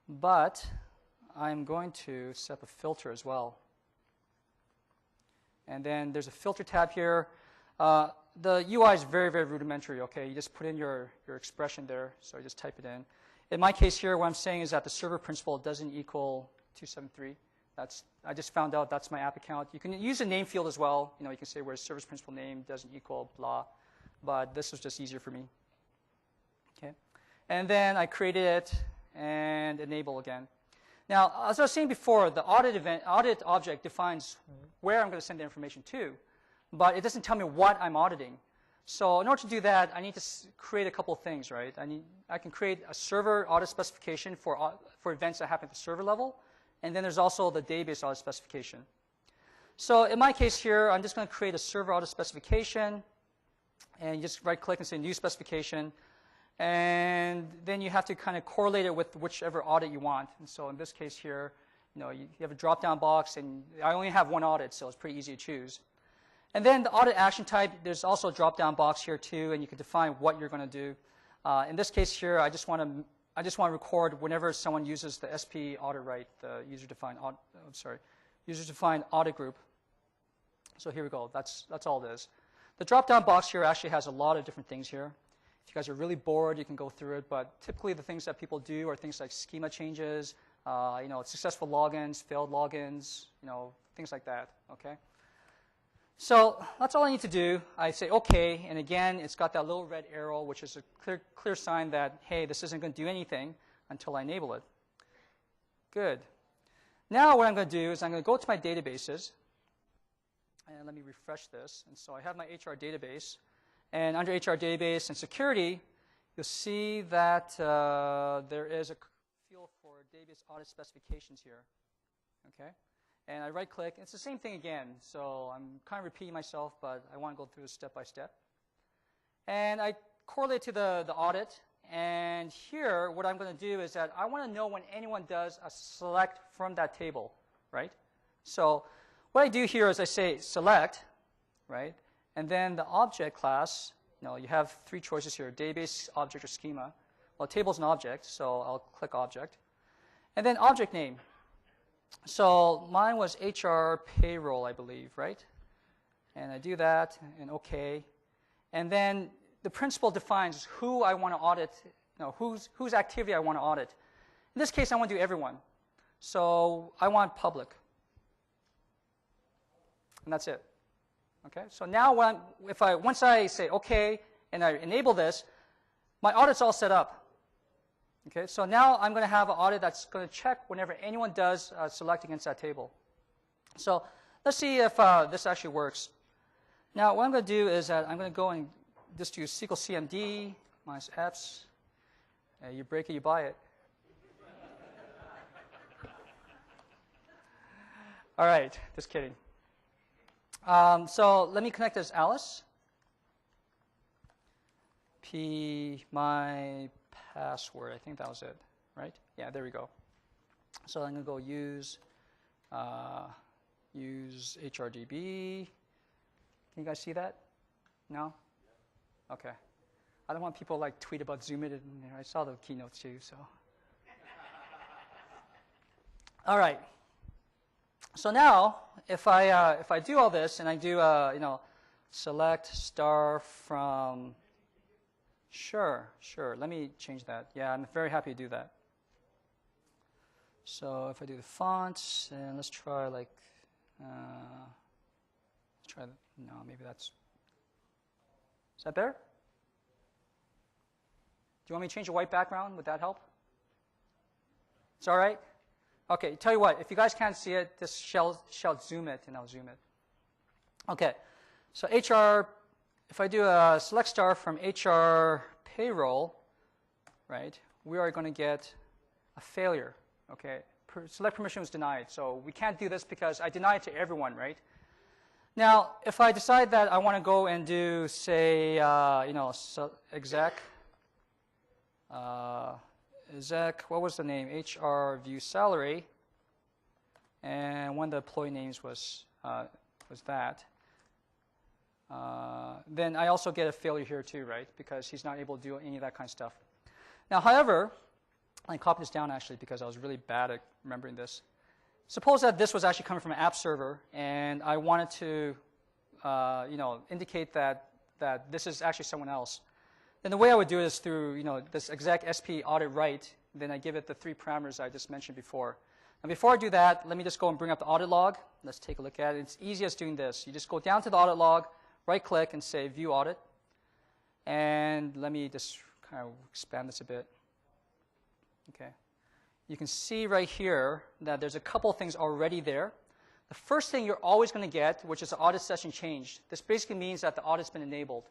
Speaker 1: but I'm going to set up a filter as well. And then there's a filter tab here. The UI is very, very rudimentary, okay? You just put in your expression there, so I just type it in. In my case here, what I'm saying is that the server principal doesn't equal 273. I just found out that's my app account. You can use a name field as well. You can say where service principal name doesn't equal blah, but this was just easier for me. Okay, and then I created it and enable again. Now, as I was saying before, the audit object defines where I'm going to send the information to, but it doesn't tell me what I'm auditing. So in order to do that, I need to create a couple of things, right? I can create a server audit specification for events that happen at the server level, and then there's also the database audit specification. So in my case here, I'm just going to create a server audit specification, and you just right-click and say New Specification, and then you have to kind of correlate it with whichever audit you want. And so in this case here, you have a drop-down box, and I only have one audit, so it's pretty easy to choose. And then the audit action type, there's also a drop-down box here too, and you can define what you're going to do. In this case here, I just want to record whenever someone uses the SP audit right, the user-defined audit group. So here we go. That's all it is. The drop-down box here actually has a lot of different things here. If you guys are really bored, you can go through it. But typically, the things that people do are things like schema changes, successful logins, failed logins, things like that. Okay. So that's all I need to do. I say OK, and again, it's got that little red arrow, which is a clear sign that, hey, this isn't going to do anything until I enable it. Good. Now what I'm going to do is I'm going to go to my databases, and let me refresh this. And so I have my HR database, and under HR database and security, you'll see that there is a field for database audit specifications here. Okay. And I right-click. It's the same thing again. So I'm kind of repeating myself, but I want to go through this step by step. And I correlate to the audit. And here, what I'm going to do is that I want to know when anyone does a select from that table, right? So what I do here is I say select, right? And then the object class, you have three choices here, database, object, or schema. Well, table is an object, so I'll click object. And then object name. So mine was HR payroll, I believe, right? And I do that, and OK. And then the principal defines who I want to audit, whose activity I want to audit. In this case, I want to do everyone. So I want public. And that's it. Okay. So now once I say OK and I enable this, my audit's all set up. Okay, so now I'm going to have an audit that's going to check whenever anyone does select against that table. So let's see if this actually works. Now, what I'm going to do is that I'm going to go and just do SQL CMD minus Fs. You break it, you buy it. All right, just kidding. So let me connect as Alice. My password, I think that was it, right? Yeah, there we go. So I'm going to go use HRDB. Can you guys see that? No? Okay. I don't want people like tweet about Zoom it in there. I saw the keynotes too, so. All right. So now, if I do all this and I do select star from, sure. Let me change that. Yeah, I'm very happy to do that. So if I do the fonts, and let's try like, no, maybe that's, is that better? Do you want me to change the white background? Would that help? It's all right? Okay, tell you what, if you guys can't see it, just shout zoom it, and I'll zoom it. Okay, so HR, if I do a select star from HR payroll, right, we are going to get a failure, okay? Select permission was denied, so we can't do this because I denied to everyone, right? Now, if I decide that I want to go and do, say, exec, what was the name? HR view salary, and one of the employee names was that. Then I also get a failure here too, right? Because he's not able to do any of that kind of stuff. Now, however, I copied this down actually because I was really bad at remembering this. Suppose that this was actually coming from an app server, and I wanted to, indicate that this is actually someone else. Then the way I would do it is through, this exec sp audit write. Then I give it the 3 parameters I just mentioned before. And before I do that, let me just go and bring up the audit log. Let's take a look at it. It's easiest doing this. You just go down to the audit log, right-click, and say View Audit. And let me just kind of expand this a bit. Okay. You can see right here that there's a couple of things already there. The first thing you're always going to get, which is the audit session changed. This basically means that the audit's been enabled.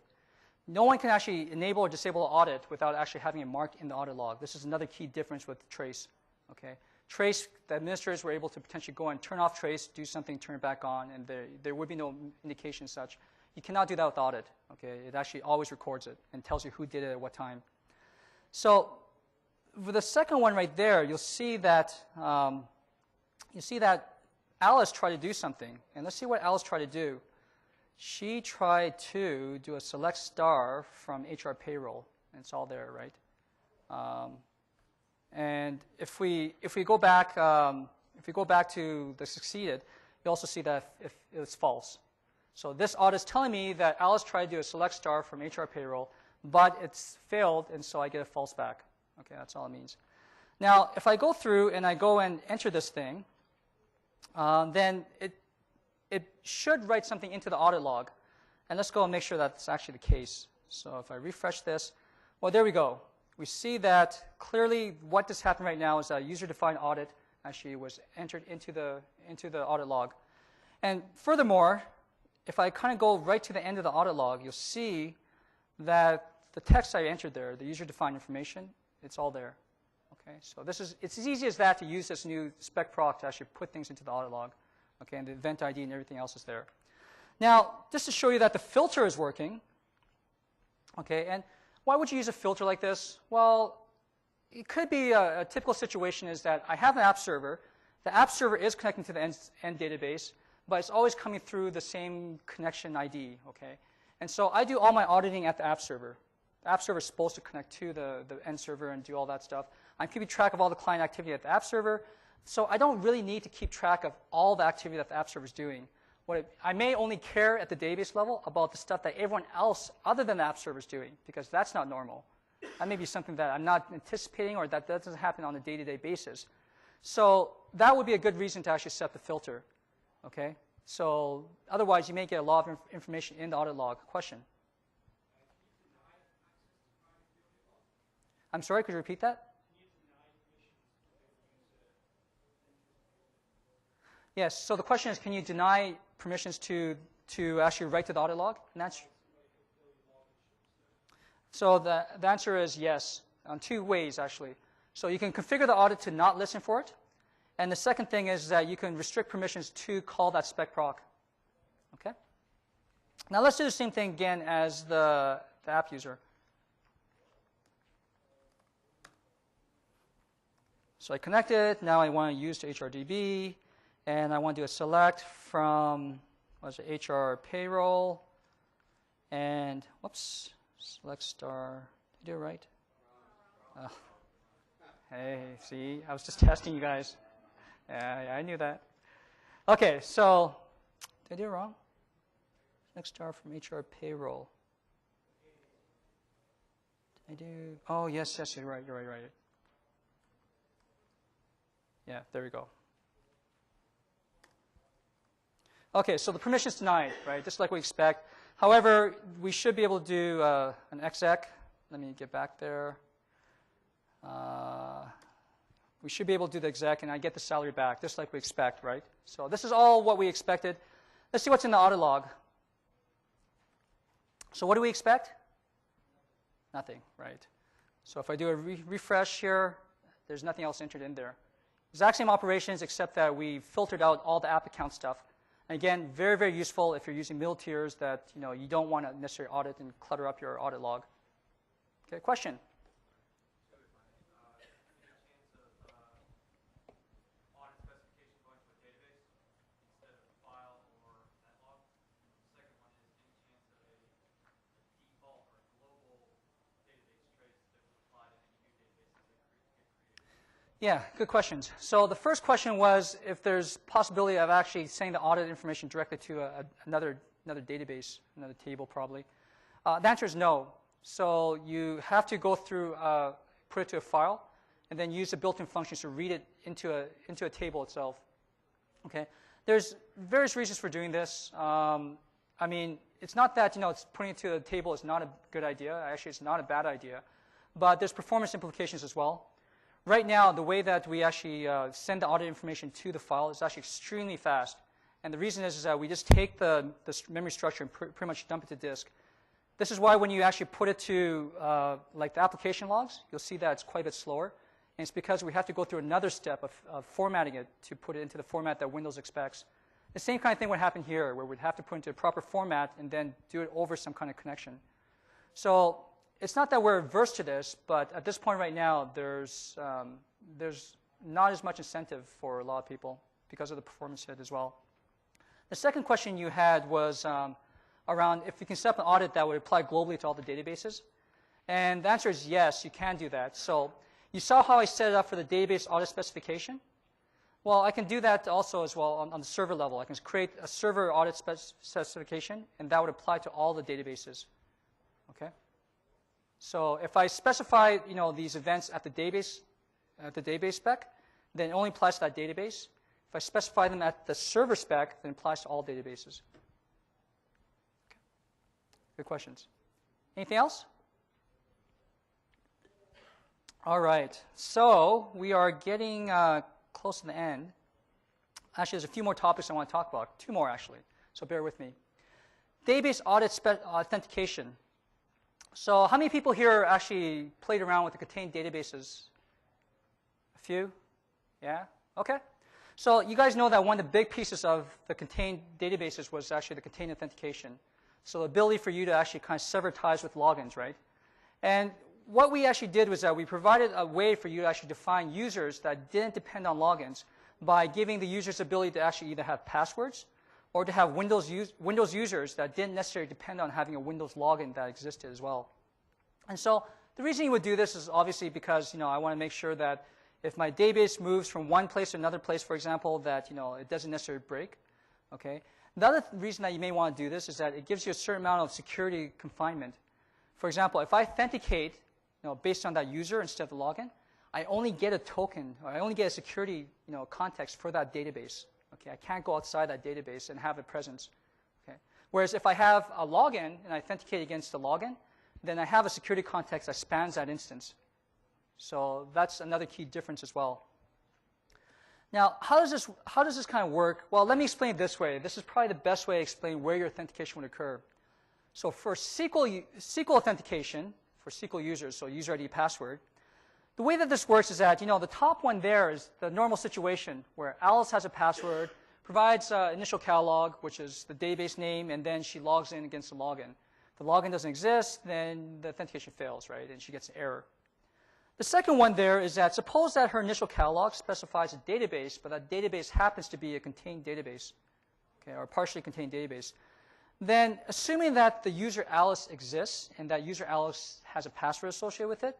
Speaker 1: No one can actually enable or disable an audit without actually having it marked in the audit log. This is another key difference with trace. Okay, trace, the administrators were able to potentially go and turn off trace, do something, turn it back on, and there would be no indication such. You cannot do that with audit. Okay, it actually always records it and tells you who did it at what time. So for the second one right there, you'll see that Alice tried to do something, and let's see what Alice tried to do. She tried to do a select star from HR payroll, and it's all there, right? And if we go back to the succeeded, you also see that if it's false. So this audit is telling me that Alice tried to do a select star from HR payroll, but it's failed, and so I get a false back. Okay, that's all it means. Now, if I go through and I go and enter this thing, then it should write something into the audit log. And let's go and make sure that's actually the case. So if I refresh this, well, there we go. We see that clearly what just happened right now is that user-defined audit actually was entered into the audit log. And furthermore, if I kind of go right to the end of the audit log, you'll see that the text I entered there, the user-defined information, it's all there. Okay, so it's as easy as that to use this new spec proc to actually put things into the audit log. Okay, and the event ID and everything else is there. Now, just to show you that the filter is working, okay, and why would you use a filter like this? Well, it could be a typical situation is that I have an app server. The app server is connecting to the end database, but it's always coming through the same connection ID, okay? And so I do all my auditing at the app server. The app server is supposed to connect to the end server and do all that stuff. I'm keeping track of all the client activity at the app server. So I don't really need to keep track of all the activity that the app server is doing. I may only care at the database level about the stuff that everyone else other than the app server is doing, because that's not normal. That may be something that I'm not anticipating or that doesn't happen on a day-to-day basis. So that would be a good reason to actually set the filter. Okay? So otherwise, you may get a lot of information in the audit log. Question? I'm sorry, could you repeat that? Yes, so the question is, can you deny permissions to actually write to the audit log? And that's, so the answer is yes, on two ways, actually. So you can configure the audit to not listen for it. And the second thing is that you can restrict permissions to call that spec proc. Okay? Now let's do the same thing again as the app user. So I connected. Now I want to use the HRDB. And I want to do a select from, what's it, HR payroll. And, whoops, select star. Did I do it right? Oh. Hey, see, I was just testing you guys. Yeah, I knew that. Okay, so, did I do it wrong? Select star from HR payroll. Did I do, oh, yes, you're right. Yeah, there we go. Okay, so the permission is denied, right, just like we expect. However, we should be able to do an exec. Let me get back there. We should be able to do the exec, and I get the salary back, just like we expect, right? So this is all what we expected. Let's see what's in the audit log. So what do we expect? Nothing, right? So if I do a refresh here, there's nothing else entered in there. Exact same operations, except that we filtered out all the app account stuff. And again, very, very useful if you're using middle tiers that you don't want to necessarily audit and clutter up your audit log. Okay, question?
Speaker 3: Audit specification going to a database instead of a file or that log? The second one is any chance of a default or global database trace that would apply to any new databases that get created?
Speaker 1: Yeah, good questions. So the first question was if there's possibility of actually sending the audit information directly to another database, another table probably. The answer is no. So you have to go through, put it to a file, and then use the built-in functions to read it into a table itself. Okay. There's various reasons for doing this. I mean, it's not that it's putting it to a table is not a good idea. Actually, it's not a bad idea, but there's performance implications as well. Right now, the way that we actually send the audit information to the file is actually extremely fast. And the reason is that we just take the memory structure and pretty much dump it to disk. This is why when you actually put it to like the application logs, you'll see that it's quite a bit slower. And it's because we have to go through another step of formatting it to put it into the format that Windows expects. The same kind of thing would happen here, where we'd have to put it into a proper format and then do it over some kind of connection. So it's not that we're averse to this, but at this point right now, there's not as much incentive for a lot of people because of the performance hit as well. The second question you had was around if you can set up an audit that would apply globally to all the databases. And the answer is yes, you can do that. So you saw how I set it up for the database audit specification? Well, I can do that also as well on the server level. I can create a server audit specification, and that would apply to all the databases. Okay? So if I specify these events at the database spec, then it only applies to that database. If I specify them at the server spec, then it applies to all databases. Okay. Good questions. Anything else? All right. So we are getting close to the end. Actually, there's a few more topics I want to talk about. Two more, actually. So bear with me. Database audit authentication. So how many people here actually played around with the contained databases? A few? Yeah? Okay. So you guys know that one of the big pieces of the contained databases was actually the contained authentication. So the ability for you to actually kind of sever ties with logins, right? And what we actually did was that we provided a way for you to actually define users that didn't depend on logins by giving the users the ability to actually either have passwords or to have Windows users that didn't necessarily depend on having a Windows login that existed as well. And so the reason you would do this is obviously because I want to make sure that if my database moves from one place to another place, for example, that it doesn't necessarily break. Okay. The other reason that you may want to do this is that it gives you a certain amount of security confinement. For example, if I authenticate based on that user instead of the login, I only get a token, or I only get a security context for that database. Okay, I can't go outside that database and have a presence. Okay, whereas if I have a login and I authenticate against the login, then I have a security context that spans that instance. So that's another key difference as well. Now, how does this kind of work? Well, let me explain it this way. This is probably the best way to explain where your authentication would occur. So for SQL authentication, for SQL users, so user ID password, the way that this works is that, the top one there is the normal situation where Alice has a password, provides initial catalog, which is the database name, and then she logs in against the login. If the login doesn't exist, then the authentication fails, right? And she gets an error. The second one there is that suppose that her initial catalog specifies a database, but that database happens to be a contained database, okay, or a partially contained database. Then, assuming that the user Alice exists and that user Alice has a password associated with it,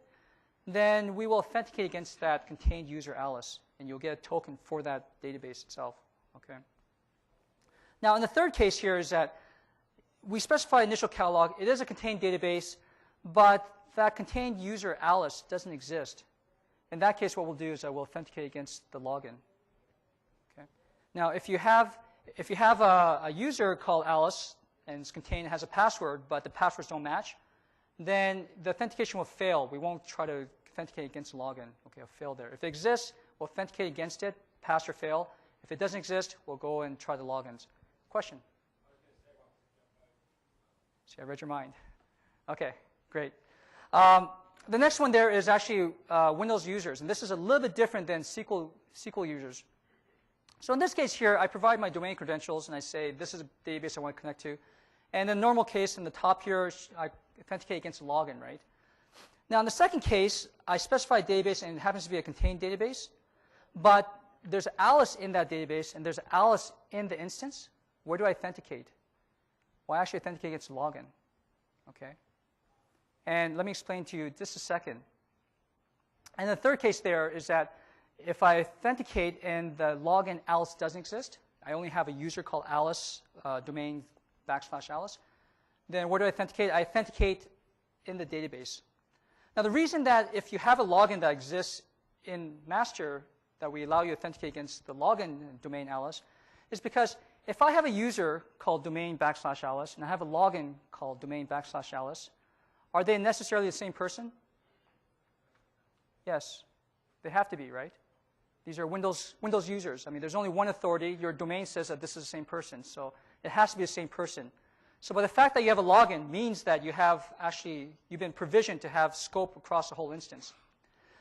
Speaker 1: then we will authenticate against that contained user Alice, and you'll get a token for that database itself. Okay. Now, in the third case here is that we specify initial catalog. It is a contained database, but that contained user Alice doesn't exist. In that case, what we'll do is I will authenticate against the login. Okay. Now, if you have a user called Alice and it's contained, has a password, but the passwords don't match, then the authentication will fail. We won't try to authenticate against the login. Okay, it'll fail there. If it exists, we'll authenticate against it, pass or fail. If it doesn't exist, we'll go and try the logins. Question? See, I read your mind. Okay, great. The next one there is actually Windows users, and this is a little bit different than SQL users. So in this case here, I provide my domain credentials, and I say this is a database I want to connect to. And in the normal case, in the top here, I authenticate against the login, right? Now, in the second case, I specify a database, and it happens to be a contained database. But there's Alice in that database, and there's Alice in the instance. Where do I authenticate? Well, I actually authenticate against the login. Okay? And let me explain to you just a second. And the third case there is that if I authenticate and the login Alice doesn't exist, I only have a user called Alice, domain /Alice, then where do I authenticate? I authenticate in the database. Now, the reason that if you have a login that exists in master that we allow you to authenticate against the login domain Alice is because if I have a user called domain /Alice and I have a login called domain /Alice, are they necessarily the same person? Yes, they have to be, right? These are Windows users. I mean, there's only one authority. Your domain says that this is the same person, so it has to be the same person. So by the fact that you have a login means that you've been provisioned to have scope across the whole instance.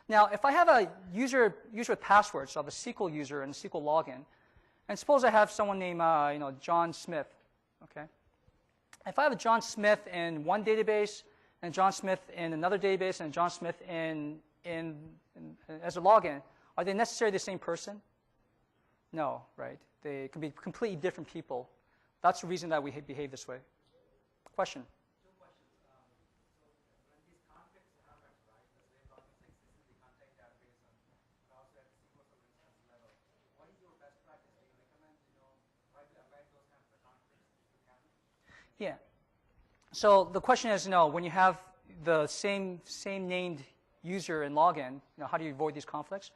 Speaker 1: Now, if I have a user with passwords, so I have a SQL user and a SQL login, and suppose I have someone named John Smith. Okay. If I have a John Smith in one database and John Smith in another database and John Smith as a login, are they necessarily the same person? No, right? They can be completely different people. That's the reason that we behave this way. Question?
Speaker 2: Two questions. So when these conflicts happen, right, the way conflicts exist in the contact database and also at the SQL Server instance level, what is your best practice? Do you recommend, try to avoid those kinds of conflicts if you can?
Speaker 1: Yeah. So the question is, when you have the same named user and login, how do you avoid these conflicts?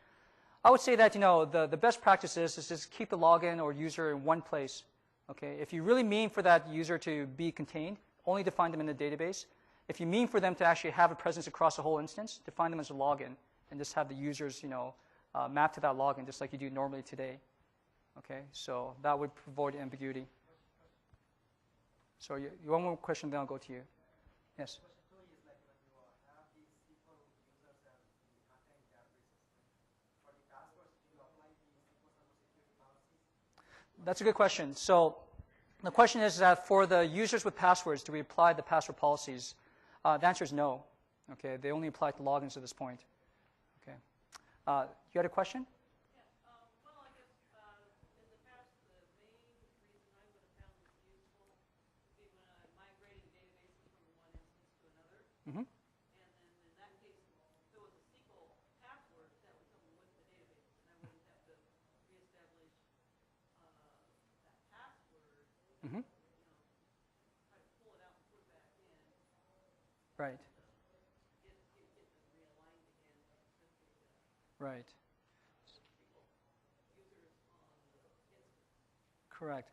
Speaker 1: I would say that, the best practice is just keep the login or user in one place. Okay? If you really mean for that user to be contained, only define them in the database. If you mean for them to actually have a presence across the whole instance, define them as a login and just have the users, map to that login just like you do normally today. Okay? So that would avoid ambiguity. So you one more question, then I'll go to you. Yes?
Speaker 2: Question 2 is like when you have these SQL users as the contained databases, for the passwords, do you apply the SQL Server security policies?
Speaker 1: That's a good question. So the question is that for the users with passwords, do we apply the password policies? The answer is no. Okay, they only apply to logins at this point. Okay, you had a question?
Speaker 4: Well, I guess in the past, the main reason I would have found this useful would be when I'm migrating databases from one instance to another.
Speaker 1: Mm-hmm.
Speaker 4: And then in that case, if there was a SQL password, that would come with the database, and I wouldn't have to reestablish that password.
Speaker 1: Mm-hmm.
Speaker 4: Try to pull it out and put it back in.
Speaker 1: Right.
Speaker 4: Get them realigned again.
Speaker 1: Right. Correct.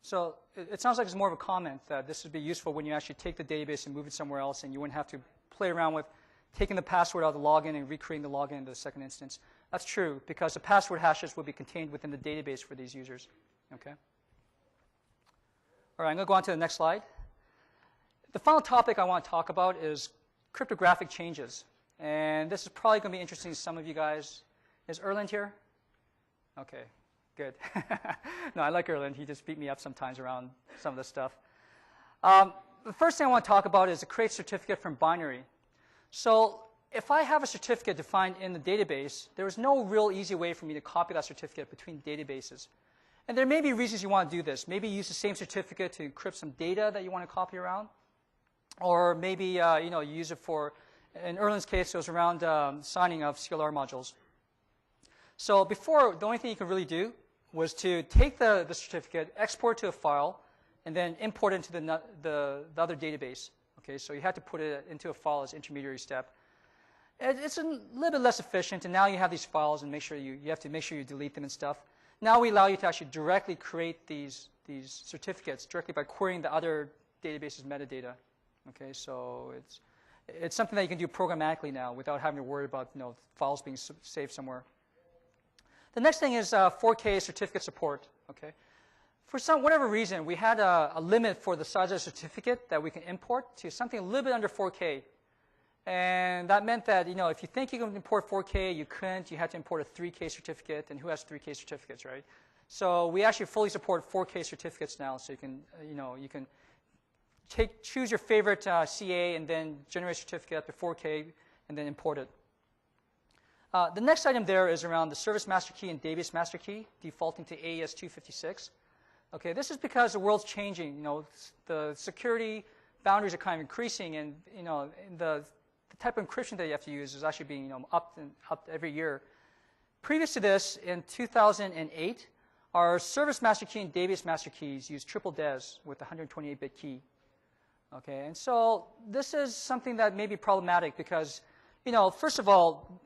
Speaker 1: So it sounds like it's more of a comment that this would be useful when you actually take the database and move it somewhere else, and you wouldn't have to play around with taking the password out of the login and recreating the login into the second instance. That's true, because the password hashes will be contained within the database for these users. Okay. All right, I'm going to go on to the next slide. The final topic I want to talk about is cryptographic changes. And this is probably going to be interesting to some of you guys. Is Erland here? Okay, good. No, I like Erland. He just beat me up sometimes around some of this stuff. The first thing I want to talk about is a create certificate from binary. So if I have a certificate defined in the database, there is no real easy way for me to copy that certificate between databases. And there may be reasons you want to do this. Maybe use the same certificate to encrypt some data that you want to copy around. Or maybe you use it for, in Erland's case, it was around signing of CLR modules. So before, the only thing you could really do was to take the certificate, export it to a file, and then import it into the other database. Okay, so you had to put it into a file as intermediary step. It's a little bit less efficient, and now you have these files, and you have to make sure you delete them and stuff. Now we allow you to actually directly create these certificates directly by querying the other database's metadata. Okay, so it's something that you can do programmatically now without having to worry about files being saved somewhere. The next thing is 4K certificate support. Okay, for whatever reason, we had a limit for the size of the certificate that we can import to something a little bit under 4K. And that meant that, if you think you can import 4K, you couldn't. You had to import a 3K certificate, and who has 3K certificates, right? So we actually fully support 4K certificates now, so you can choose your favorite CA and then generate a certificate up to 4K and then import it. The next item there is around the service master key and database master key defaulting to AES 256. Okay, this is because the world's changing. The security boundaries are kind of increasing, and the type of encryption that you have to use is actually being upped every year. Previous to this, in 2008, our service master key and database master keys used triple DES with a 128-bit key. Okay, and so this is something that may be problematic because, first of all,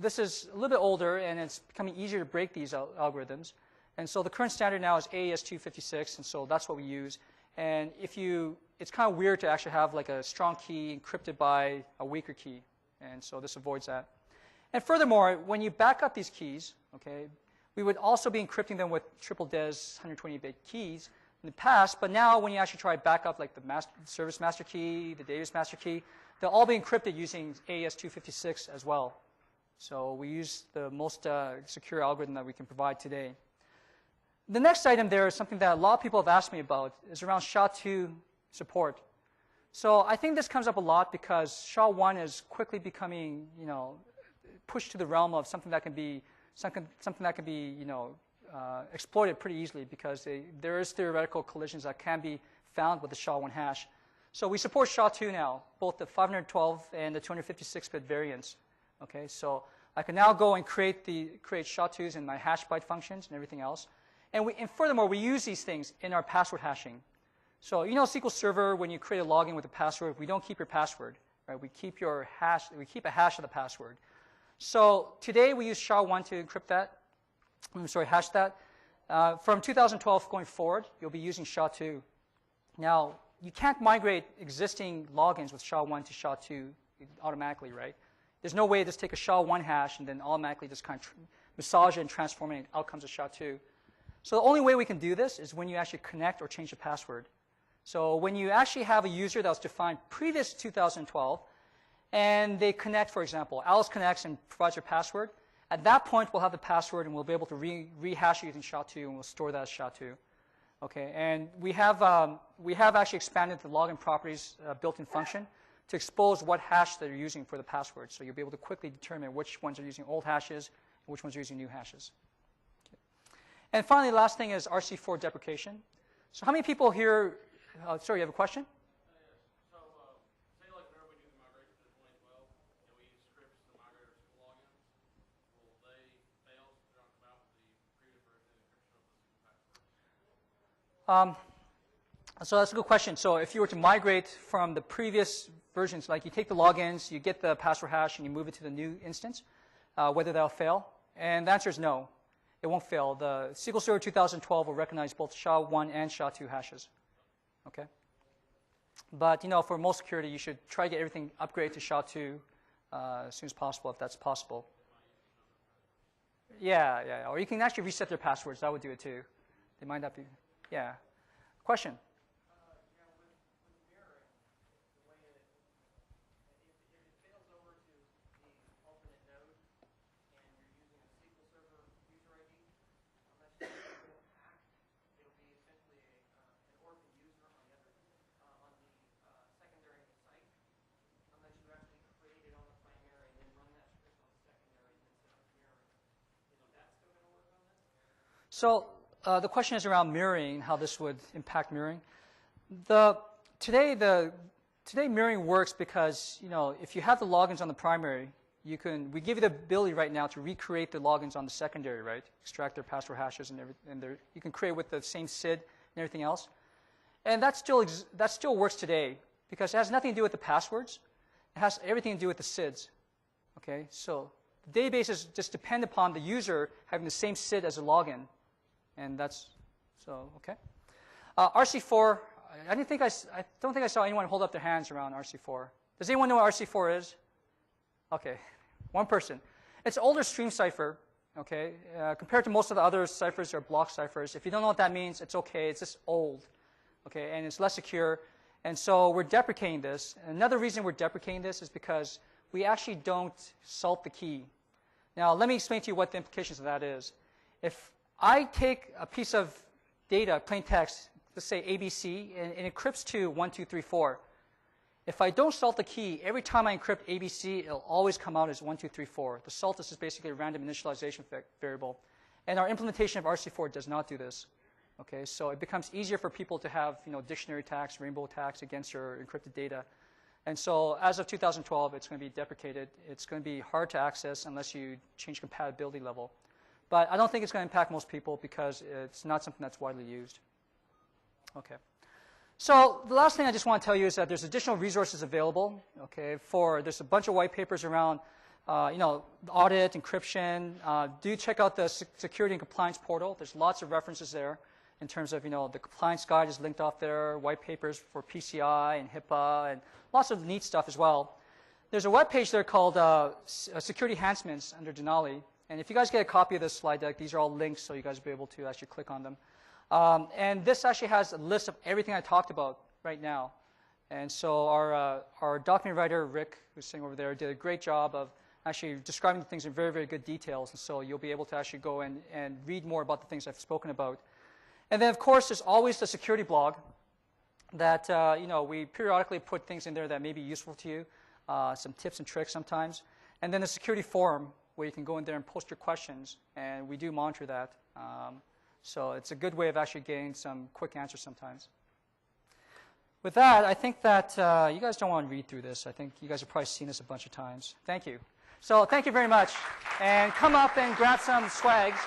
Speaker 1: this is a little bit older and it's becoming easier to break these algorithms. And so the current standard now is AES 256, and so that's what we use. And it's kind of weird to actually have like a strong key encrypted by a weaker key, and so this avoids that. And furthermore, when you back up these keys, okay, we would also be encrypting them with triple DES 128-bit keys in the past, but now when you actually try to back up like the service master key, the database master key, they'll all be encrypted using AES 256 as well. So we use the most secure algorithm that we can provide today. The next item there is something that a lot of people have asked me about, is around SHA-2 support. So I think this comes up a lot because SHA-1 is quickly becoming, pushed to the realm of something that can be exploited pretty easily because there is theoretical collisions that can be found with the SHA-1 hash. So we support SHA-2 now, both the 512 and the 256-bit variants. Okay, so I can now go and create SHA-2s in my hash byte functions and everything else. And furthermore, we use these things in our password hashing. So SQL Server, when you create a login with a password, we don't keep your password, right? We keep a hash of the password. So today we use SHA-1 to encrypt that. Hash that. From 2012 going forward, you'll be using SHA-2. Now, you can't migrate existing logins with SHA-1 to SHA-2 automatically, right? There's no way to just take a SHA-1 hash and then automatically just kind of massage it and transform it into outcomes of SHA-2. So the only way we can do this is when you actually connect or change the password. So when you actually have a user that was defined previous to 2012, and they connect, for example, Alice connects and provides their password, at that point we'll have the password and we'll be able to rehash it using SHA-2 and we'll store that as SHA-2. Okay, and we have actually expanded the login properties built-in function to expose what hash they're using for the password. So you'll be able to quickly determine which ones are using old hashes and which ones are using new hashes. And finally, the last thing is RC4 deprecation. So how many people here, sorry, you have a question?
Speaker 3: Yes. So say like whenever we do the migration to 2012 and we use scripts to migrate our SQL logins, will they fail to come out with the previous version of encryption of the password?
Speaker 1: So that's a good question. So if you were to migrate from the previous versions, like you take the logins, you get the password hash, and you move it to the new instance, whether that'll fail? And the answer is no. It won't fail. The SQL Server 2012 will recognize both SHA-1 and SHA-2 hashes. Okay? But, for most security, you should try to get everything upgraded to SHA-2 as soon as possible, if that's possible. Yeah. Or you can actually reset their passwords. That would do it too. They might not be. Yeah. Question?
Speaker 2: Yeah, with mirroring, the way that if it fails over to the alternate node and you're using a SQL Server user ID, unless you do a hack, it'll be essentially an orphan user on the secondary site, unless you actually create it on the primary and then run that script on the secondary and then set up mirroring. Is that still going to work on this?
Speaker 1: So the question is around mirroring, how this would impact mirroring. Today mirroring works because if you have the logins on the primary, we give you the ability right now to recreate the logins on the secondary, right? Extract their password hashes and you can create with the same SID and everything else. And that still works today because it has nothing to do with the passwords. It has everything to do with the SIDs. Okay, so the databases just depend upon the user having the same SID as a login. And that's, so, okay. RC4, I don't think I saw anyone hold up their hands around RC4. Does anyone know what RC4 is? Okay, one person. It's an older stream cipher, okay? Compared to most of the other ciphers or block ciphers. If you don't know what that means, it's okay. It's just old, okay? And it's less secure. And so we're deprecating this. And another reason we're deprecating this is because we actually don't salt the key. Now, let me explain to you what the implications of that is. If I take a piece of data, plain text, let's say ABC, and it encrypts to 1, 2, 3, 4. If I don't salt the key, every time I encrypt ABC, it'll always come out as 1, 2, 3, 4. The salt is basically a random initialization variable. And our implementation of RC4 does not do this. Okay, so it becomes easier for people to have dictionary attacks, rainbow attacks against your encrypted data. And so as of 2012, it's going to be deprecated. It's going to be hard to access unless you change compatibility level. But I don't think it's going to impact most people because it's not something that's widely used. Okay. So the last thing I just want to tell you is that there's additional resources available. Okay, there's a bunch of white papers around, audit, encryption. Do check out the security and compliance portal. There's lots of references there in terms of, the compliance guide is linked off there, white papers for PCI and HIPAA, and lots of neat stuff as well. There's a web page there called Security Enhancements under Denali. And if you guys get a copy of this slide deck, these are all links, so you guys will be able to actually click on them. And this actually has a list of everything I talked about right now. And so our document writer, Rick, who's sitting over there, did a great job of actually describing the things in very, very good details. And so you'll be able to actually go and read more about the things I've spoken about. And then, of course, there's always the security blog that, we periodically put things in there that may be useful to you, some tips and tricks sometimes. And then the security forum, where you can go in there and post your questions, and we do monitor that. So it's a good way of actually getting some quick answers sometimes. With that, I think that you guys don't want to read through this. I think you guys have probably seen this a bunch of times. Thank you. So thank you very much. And come up and grab some swags.